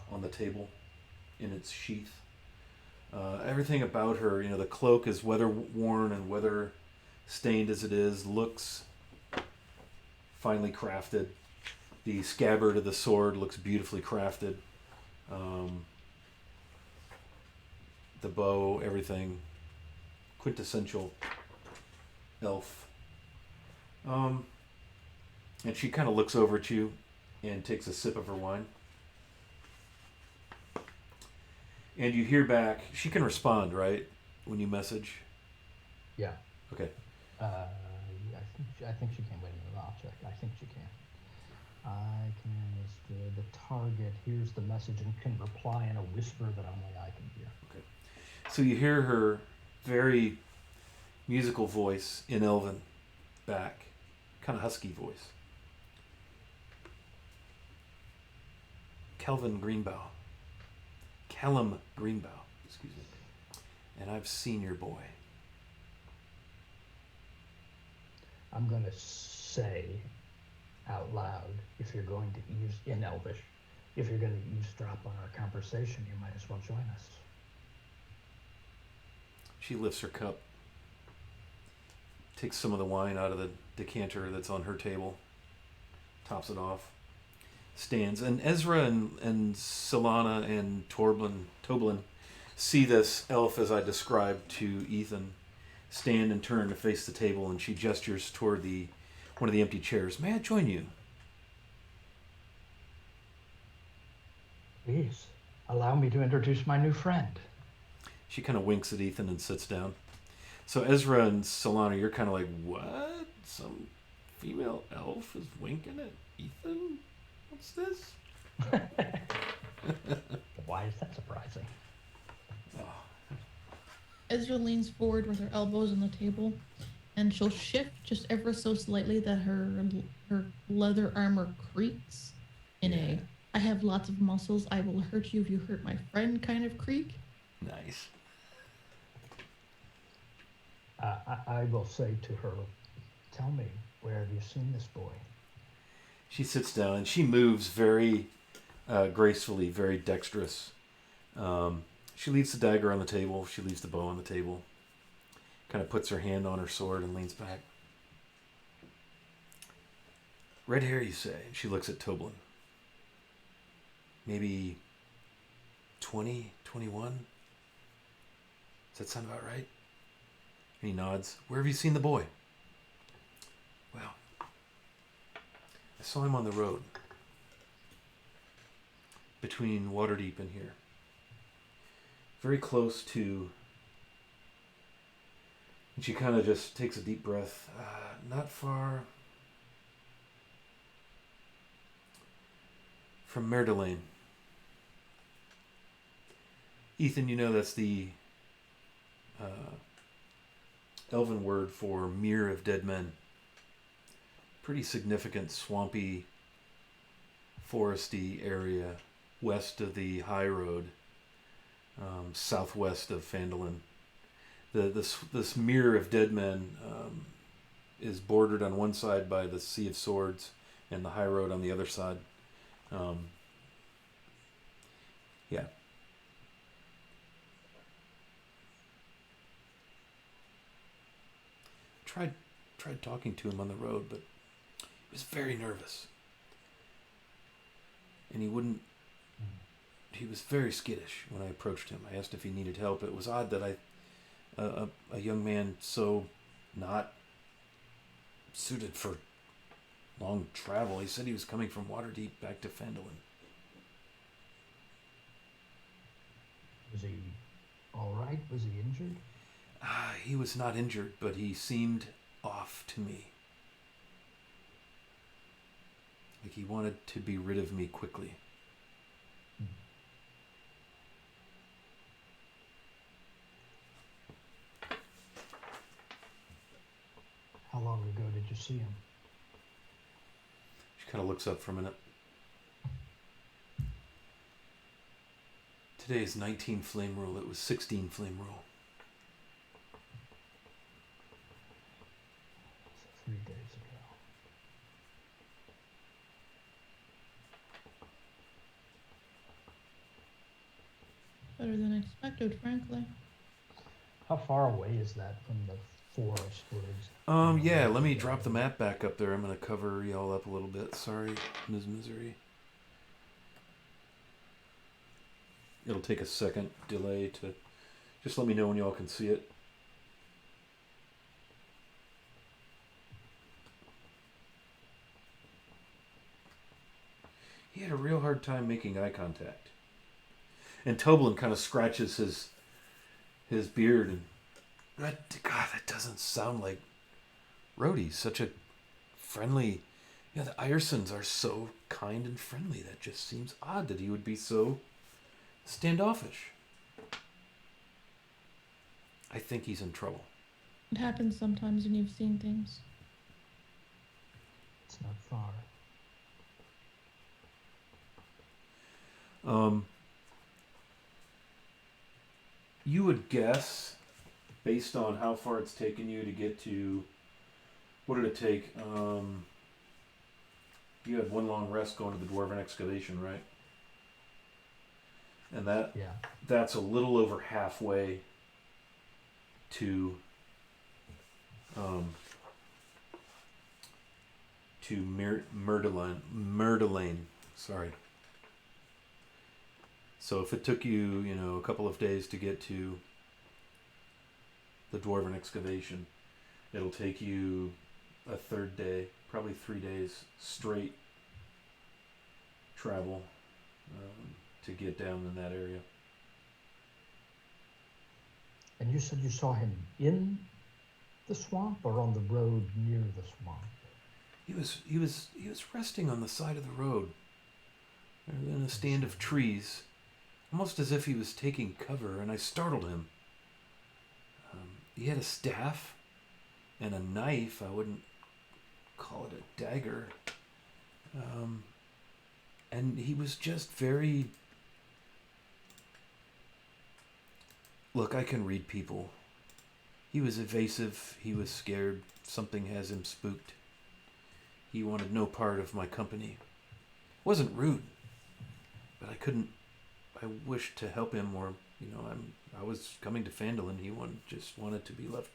on the table in its sheath. Everything about her, the cloak is weather worn and weather stained as it is, looks finely crafted. The scabbard of the sword looks beautifully crafted. The bow, everything, quintessential elf. And she kind of looks over at you and takes a sip of her wine. And you hear back, she can respond, right? When you message? Yeah. Okay. I think she can. Wait a minute, I'll check. I think she can. I can is the target. Here's the message and can reply in a whisper that only I can hear. Okay. So you hear her very musical voice in Elven back, kind of husky voice. Callum Greenbow, excuse me. And I've seen your boy. I'm going to say out loud, if you're going to use in Elvish, if you're going to eavesdrop on our conversation, you might as well join us. She lifts her cup, takes some of the wine out of the decanter that's on her table, tops it off, stands. And Ezra and Solana and Toblin see this elf as I described to Ethan stand and turn to face the table, and she gestures toward one of the empty chairs. May I join you? Please, allow me to introduce my new friend. She kind of winks at Ethan and sits down. So Ezra and Solana, you're kind of like, what? Some female elf is winking at Ethan? What's this? Why is that surprising? Ezra leans forward with her elbows on the table, and she'll shift just ever so slightly that her leather armor creaks in a "I have lots of muscles, I will hurt you if you hurt my friend" kind of creak. Nice. I will say to her, tell me, where have you seen this boy? She sits down and she moves very gracefully, very dexterous. She leaves the dagger on the table. She leaves the bow on the table. Kind of puts her hand on her sword and leans back. Red hair, you say? She looks at Toblin. Maybe 20, 21? Does that sound about right? And he nods. Where have you seen the boy? Well, I saw him on the road between Waterdeep and here. Very close to... And she kind of just takes a deep breath. Not far from Merdelaine. Ethan, you know that's the Elven word for mere of dead men. Pretty significant swampy, foresty area west of the high road, southwest of Phandalin. This mirror of dead men is bordered on one side by the Sea of Swords and the high road on the other side. Yeah. Tried talking to him on the road, but he was very nervous. And he was very skittish when I approached him. I asked if he needed help. It was odd that a young man so not suited for long travel. He said he was coming from Waterdeep back to Phandalin. Was he all right? Was he injured? He was not injured, but he seemed off to me. Like he wanted to be rid of me quickly. How long ago did you see him? She kind of looks up for a minute. Today is 19 flame rule. It was 16 flame rule. 3 days ago. Better than expected, frankly. How far away is that from the forest woods? Yeah, let me drop the map back up there. I'm going to cover y'all up a little bit. Sorry, Ms. Misery. It'll take a second delay to... Just let me know when y'all can see it. He had a real hard time making eye contact. And Toblin kind of scratches his beard and... God, that doesn't sound like Rhodey. Such a friendly... Yeah, the Iresons are so kind and friendly. That just seems odd that he would be so standoffish. I think he's in trouble. It happens sometimes when you've seen things. It's not far. You would guess, based on how far it's taken you to get to... What did it take? You had one long rest going to the Dwarven excavation, right? And that's a little over halfway to Myrtilane. Sorry. So if it took you, a couple of days to get to the Dwarven excavation, it'll take you a third day, probably 3 days straight travel to get down in that area. And you said you saw him in the swamp or on the road near the swamp? He was resting on the side of the road, in a stand of trees, almost as if he was taking cover, and I startled him. He had a staff and a knife. I wouldn't call it a dagger. And he was just very... Look, I can read people. He was evasive. He was scared. Something has him spooked. He wanted no part of my company. Wasn't rude, but I wished to help him, or I was coming to Phandalin. He just wanted to be left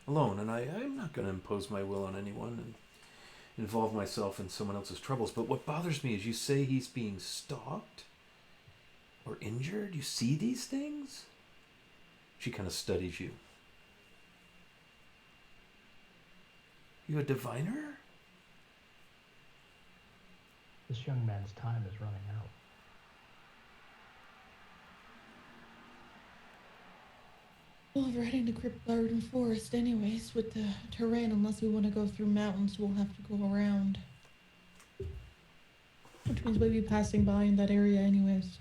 alone, and I'm not going to impose my will on anyone and involve myself in someone else's troubles. But what bothers me is you say he's being stalked or injured. You see these things? She kind of studies you. You a diviner? This young man's time is running out. Well, we're heading to Cryptgarden Forest anyways, with the terrain. Unless we want to go through mountains, we'll have to go around. Which means we'll be passing by in that area anyways.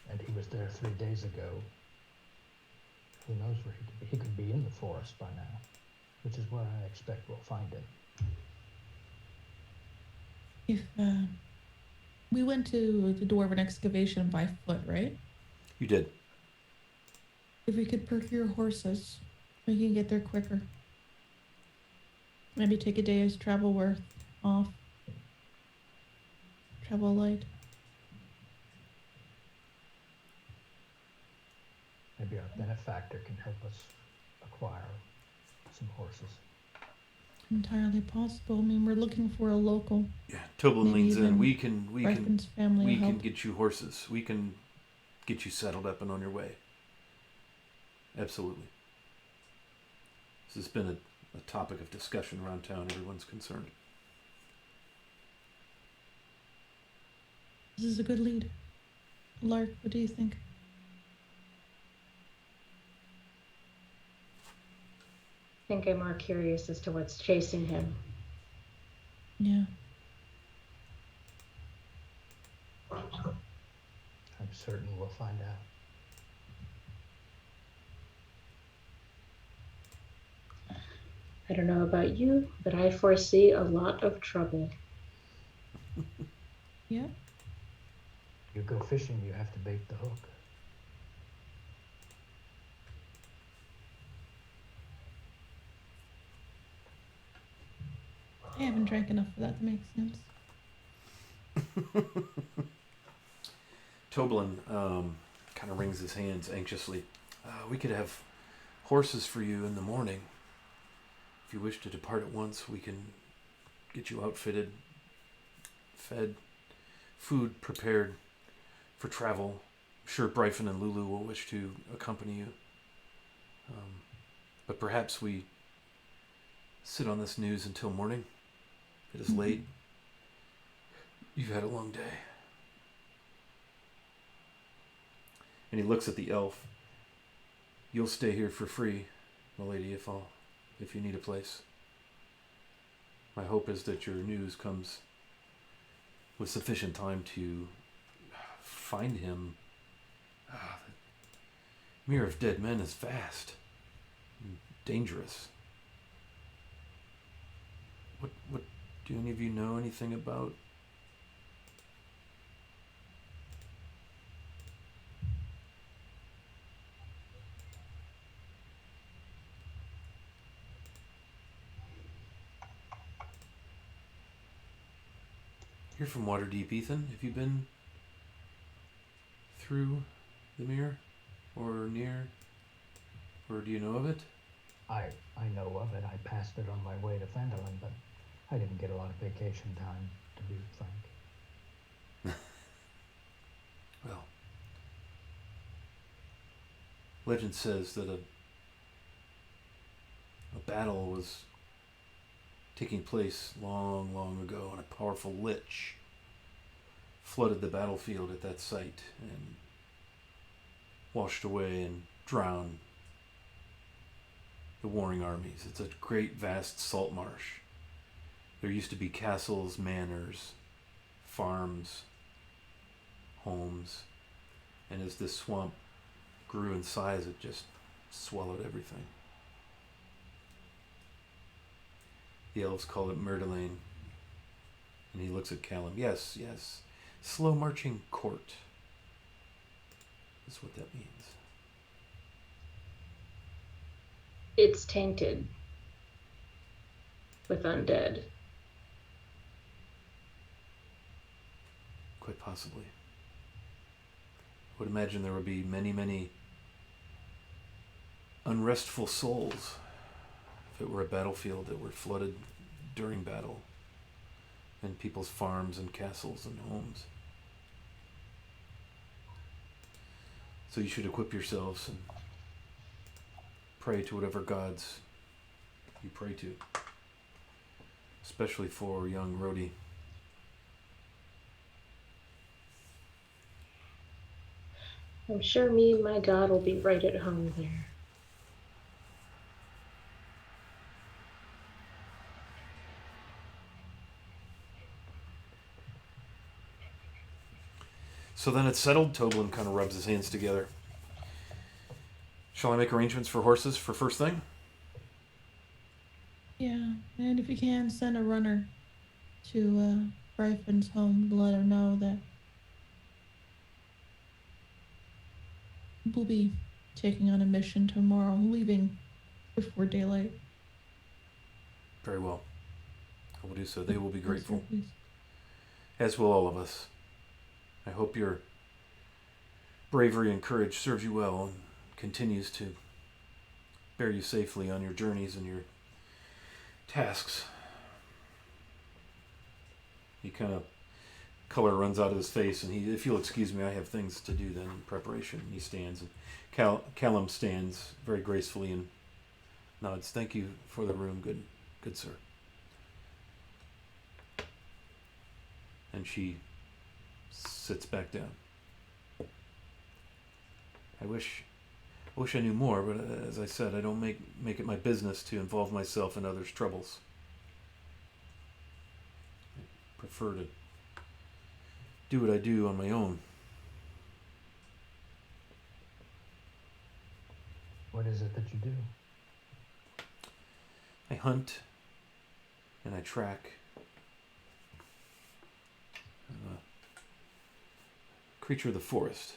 And he was there 3 days ago. Who knows where he could be? He could be in the forest by now, which is where I expect we'll find him. We went to the Dwarven excavation by foot, right? You did. If we could procure horses, we can get there quicker. Maybe take a day's travel worth off. Travel light. Maybe our benefactor can help us acquire some horses. Entirely possible. I mean, we're looking for a local. Yeah, Toblin Maybe leans in. even We can Griffin's family we will can help. get you horses. We can get you saddled up and on your way. Absolutely. This has been a topic of discussion around town. Everyone's concerned. This is a good lead. Lark, what do you think? I think I'm more curious as to what's chasing him. Yeah. I'm certain we'll find out. I don't know about you, but I foresee a lot of trouble. Yeah. You go fishing, you have to bait the hook. I haven't drank enough for that to make sense. Toblin kind of wrings his hands anxiously. We could have horses for you in the morning. If you wish to depart at once, we can get you outfitted, fed, food prepared for travel. I'm sure Bryphon and Lulu will wish to accompany you. But perhaps we sit on this news until morning. It is late. You've had a long day. And he looks at the elf. You'll stay here for free, milady, if you need a place. My hope is that your news comes with sufficient time to find him. The Mirror of Dead Men is vast and dangerous. What do any of you know anything about? You're from Waterdeep, Ethan. Have you been through the mirror or near? Or do you know of it? I know of it. I passed it on my way to Fendelin, but I didn't get a lot of vacation time, to be frank. Well, legend says that a battle was taking place long, long ago, and a powerful lich flooded the battlefield at that site and washed away and drowned the warring armies. It's a great, vast salt marsh. There used to be castles, manors, farms, homes, and as this swamp grew in size, it just swallowed everything. The elves call it Myrtilane. And he looks at Callum. Yes. Slow marching court. That's what that means. It's tainted with undead. Quite possibly. I would imagine there would be many, many unrestful souls if it were a battlefield that were flooded during battle, and people's farms and castles and homes. So you should equip yourselves and pray to whatever gods you pray to, especially for young Rhodey. I'm sure me and my god will be right at home there. So then it's settled. Toblin kind of rubs his hands together. Shall I make arrangements for horses for first thing? Yeah, and if you can, send a runner to Griffin's home to let her know that we'll be taking on a mission tomorrow, leaving before daylight. Very well. I will do so. They will be Yes, sir, grateful, please. as will all of us. I hope your bravery and courage serves you well and continues to bear you safely on your journeys and your tasks. He kind of color runs out of his face, and if you'll excuse me, I have things to do then in preparation. He stands, and Callum stands very gracefully and nods. Thank you for the room, good sir. And she sits back down. I wish I knew more, but as I said, I don't make it my business to involve myself in others' troubles. I prefer to do what I do on my own. What is it that you do? I hunt and I track. I'm a creature of the forest.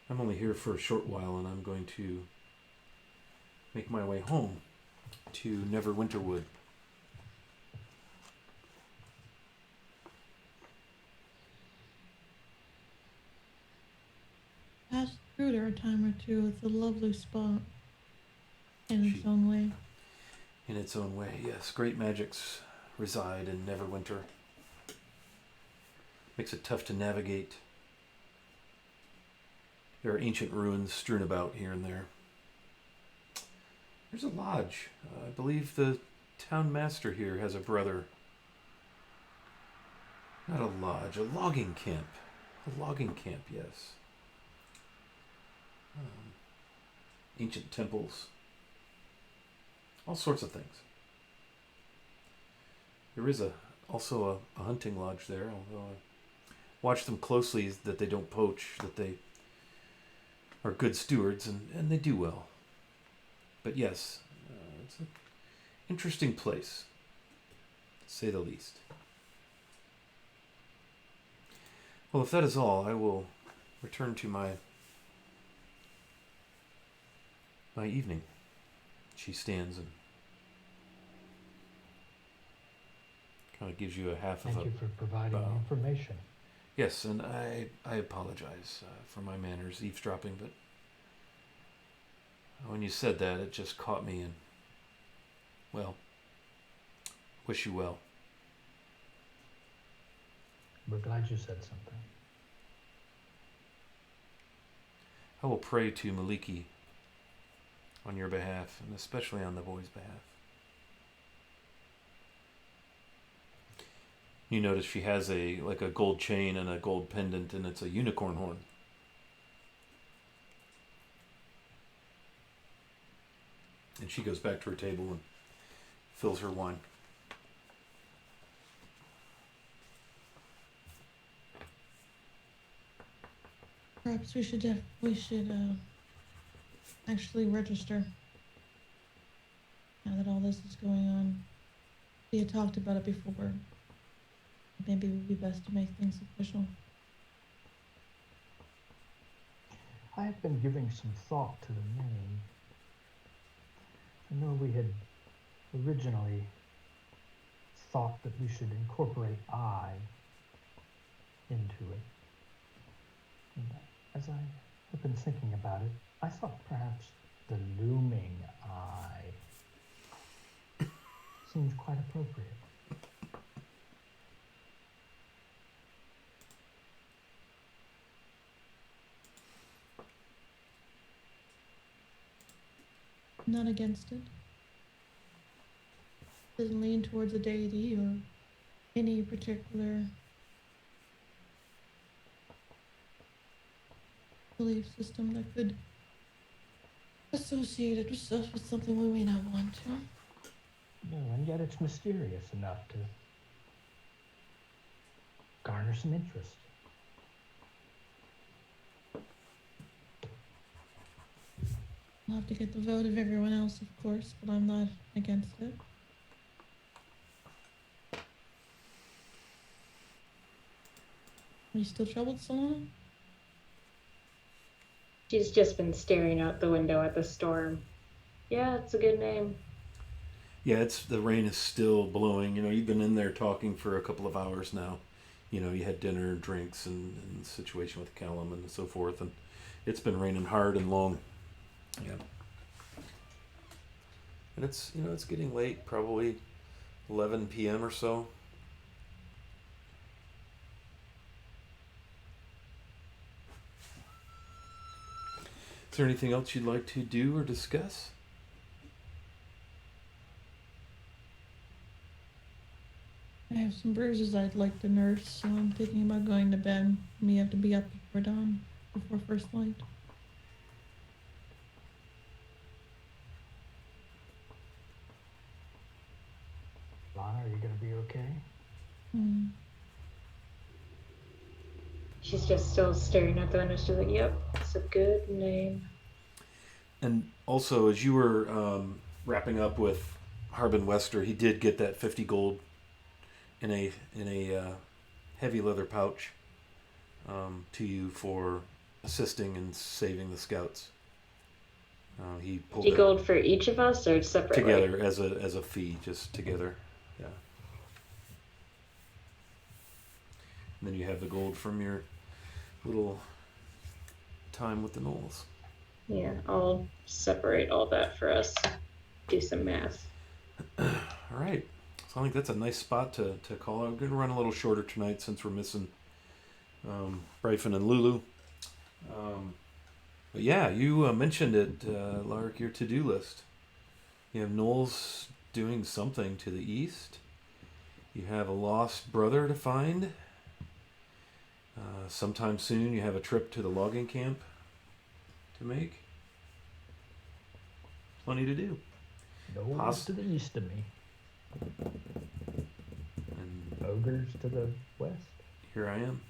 I'm only here for a short while, and I'm going to make my way home to Neverwinterwood. Passed through there a time or two. It's a lovely spot in its She- own way. In its own way, yes. Great magics reside in Neverwinter. Makes it tough to navigate. There are ancient ruins strewn about here and there. There's a lodge. I believe the town master here has a brother. Not a lodge, a logging camp. A logging camp, yes. Ancient temples. All sorts of things. There is also a hunting lodge there, although I watch them closely that they don't poach, that they are good stewards, and they do well. But yes, it's an interesting place, to say the least. Well, if that is all, I will return to my evening. She stands and kind of gives you a half of a... Thank you for providing bow. information. Yes, and I apologize for my manners eavesdropping, but when you said that, it just caught me, and, well, wish you well. We're glad you said something. I will pray to Maliki on your behalf, and especially on the boy's behalf. You notice she has a gold chain and a gold pendant, and it's a unicorn horn. And she goes back to her table and fills her wine. Perhaps we should actually register. Now that all this is going on, we had talked about it before. Maybe it would be best to make things official. I have been giving some thought to the name. I know we had originally thought that we should incorporate I into it. And as I have been thinking about it, I thought perhaps the looming I seems quite appropriate. Not against it. Doesn't lean towards a deity or any particular belief system that could associate it with something we may not want to. No, and yet it's mysterious enough to garner some interest. I'll have to get the vote of everyone else, of course, but I'm not against it. Are you still troubled, Solana? She's just been staring out the window at the storm. Yeah, it's a good name. Yeah, it's the rain is still blowing. You know, you've been in there talking for a couple of hours now. You know, you had dinner, drinks, and the situation with Callum and so forth, and it's been raining hard and long. Yeah. And it's, you know, it's getting late, probably 11 p.m. or so. Is there anything else you'd like to do or discuss? I have some bruises I'd like to nurse, so I'm thinking about going to bed. Me have to be up before dawn, before first light. Lana, are you gonna be okay? Hmm. She's just still staring at the window. She's like, yep, it's a good name. And also, as you were wrapping up with Harbin Wester, he did get that 50 gold in a heavy leather pouch to you for assisting and saving the scouts. He pulled 50 that gold for each of us or separately? together as a fee, just together. Yeah. And then you have the gold from your little time with the gnolls. Yeah, I'll separate all that for us. Do some math. All right. So I think that's a nice spot to call out. We're going to run a little shorter tonight since we're missing Bryphon and Lulu. But yeah, you mentioned it, Lark, your to-do list. You have Knowles doing something to the east. You have a lost brother to find. Sometime soon you have a trip to the logging camp to make. Plenty to do. No to the east of me. And Ogres to the west. here I am.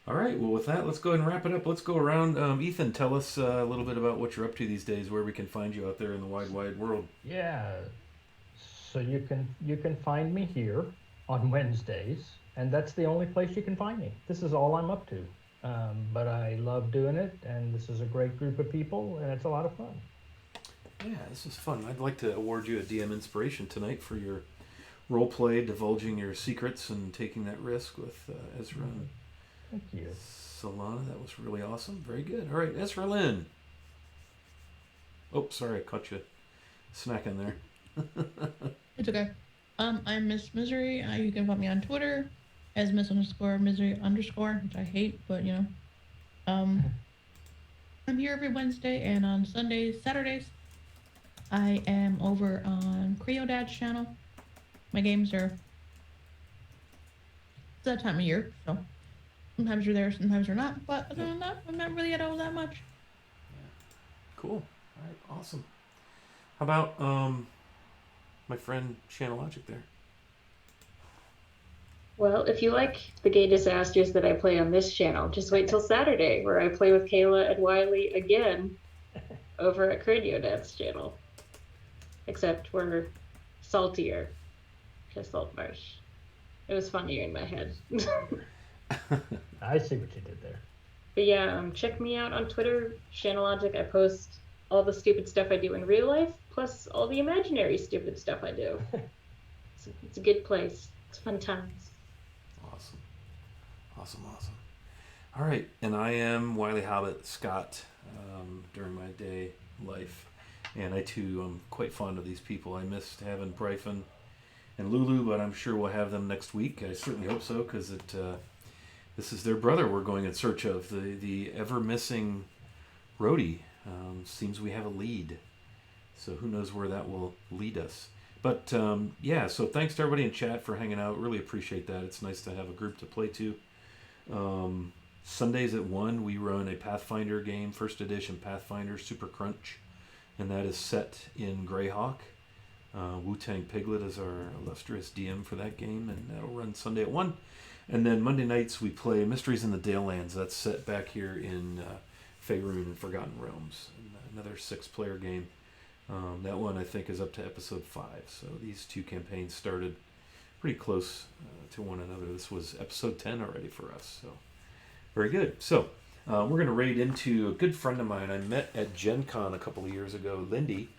All right, well, with that, let's go ahead and wrap it up. Let's go around. Ethan, tell us a little bit about what you're up to these days, where we can find you out there in the wide, wide world. Yeah. So you can find me here on Wednesdays, and that's the only place you can find me. This is all I'm up to. But I love doing it, and this is a great group of people, and it's a lot of fun. Yeah, this is fun. I'd like to award you a DM inspiration tonight for your role play, divulging your secrets and taking that risk with Ezra and Thank you. Solana. That was really awesome. Very good. All right, Ezra Lynn. Oh, sorry, I caught you snacking there. It's okay. I'm Miss Misery. You can find me on Twitter as Miss_Misery_, which I hate, but you know. I'm here every Wednesday, and on Saturdays, I am over on Creodad's channel. My games are it's that time of year, so sometimes you're there, sometimes you're not. But other than that, I'm not really at all that much. Cool. All right, awesome. How about my friend Shanalogic there? Well, if you like the gay disasters that I play on this channel, just wait till Saturday, where I play with Kayla and Wiley again over at Craniodad's channel. Except we're saltier to Saltmarsh. It was funnier in my head. I see what you did there. But yeah, check me out on Twitter, Shanalogic. I post all the stupid stuff I do in real life, plus all the imaginary stupid stuff I do. It's a good place. It's fun times. Awesome. All right, and I am Wiley Hobbit Scott during my day life, and I too am quite fond of these people. I missed having Bryphon and Lulu, but I'm sure we'll have them next week. I certainly hope so, because this is their brother we're going in search of, the ever missing Rhodey. Seems we have a lead, so who knows where that will lead us. But yeah, so thanks to everybody in chat for hanging out. Really appreciate that. It's nice to have a group to play to. Sundays at 1, we run a Pathfinder game, first edition Pathfinder Super Crunch, and that is set in Greyhawk. Wu-Tang Piglet is our illustrious DM for that game, and that'll run Sunday at 1. And then Monday nights we play Mysteries in the Dalelands. That's set back here in Faerun and Forgotten Realms. Another 6-player game. That one I think is up to episode 5. So these 2 campaigns started pretty close to one another. This was episode 10 already for us. So very good. So we're going to raid into a good friend of mine I met at Gen Con a couple of years ago, Lindy.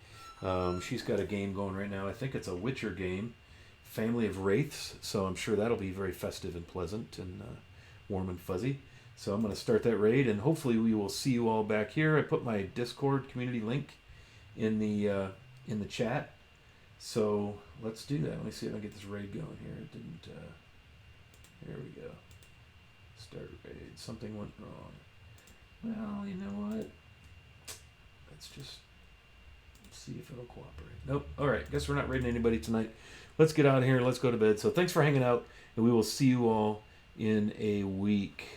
She's got a game going right now. I think it's a Witcher game, Family of Wraiths. So I'm sure that'll be very festive and pleasant and warm and fuzzy. So I'm going to start that raid, and hopefully we will see you all back here. I put my Discord community link in the chat. So let's do that. Let me see if I can get this raid going here. It didn't. There we go. Start raid. Something went wrong. Well, you know what? Let's just see if it'll cooperate. Nope. All right. Guess we're not raiding anybody tonight. Let's get out of here. Let's go to bed. So thanks for hanging out, and we will see you all in a week.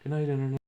Good night, Internet.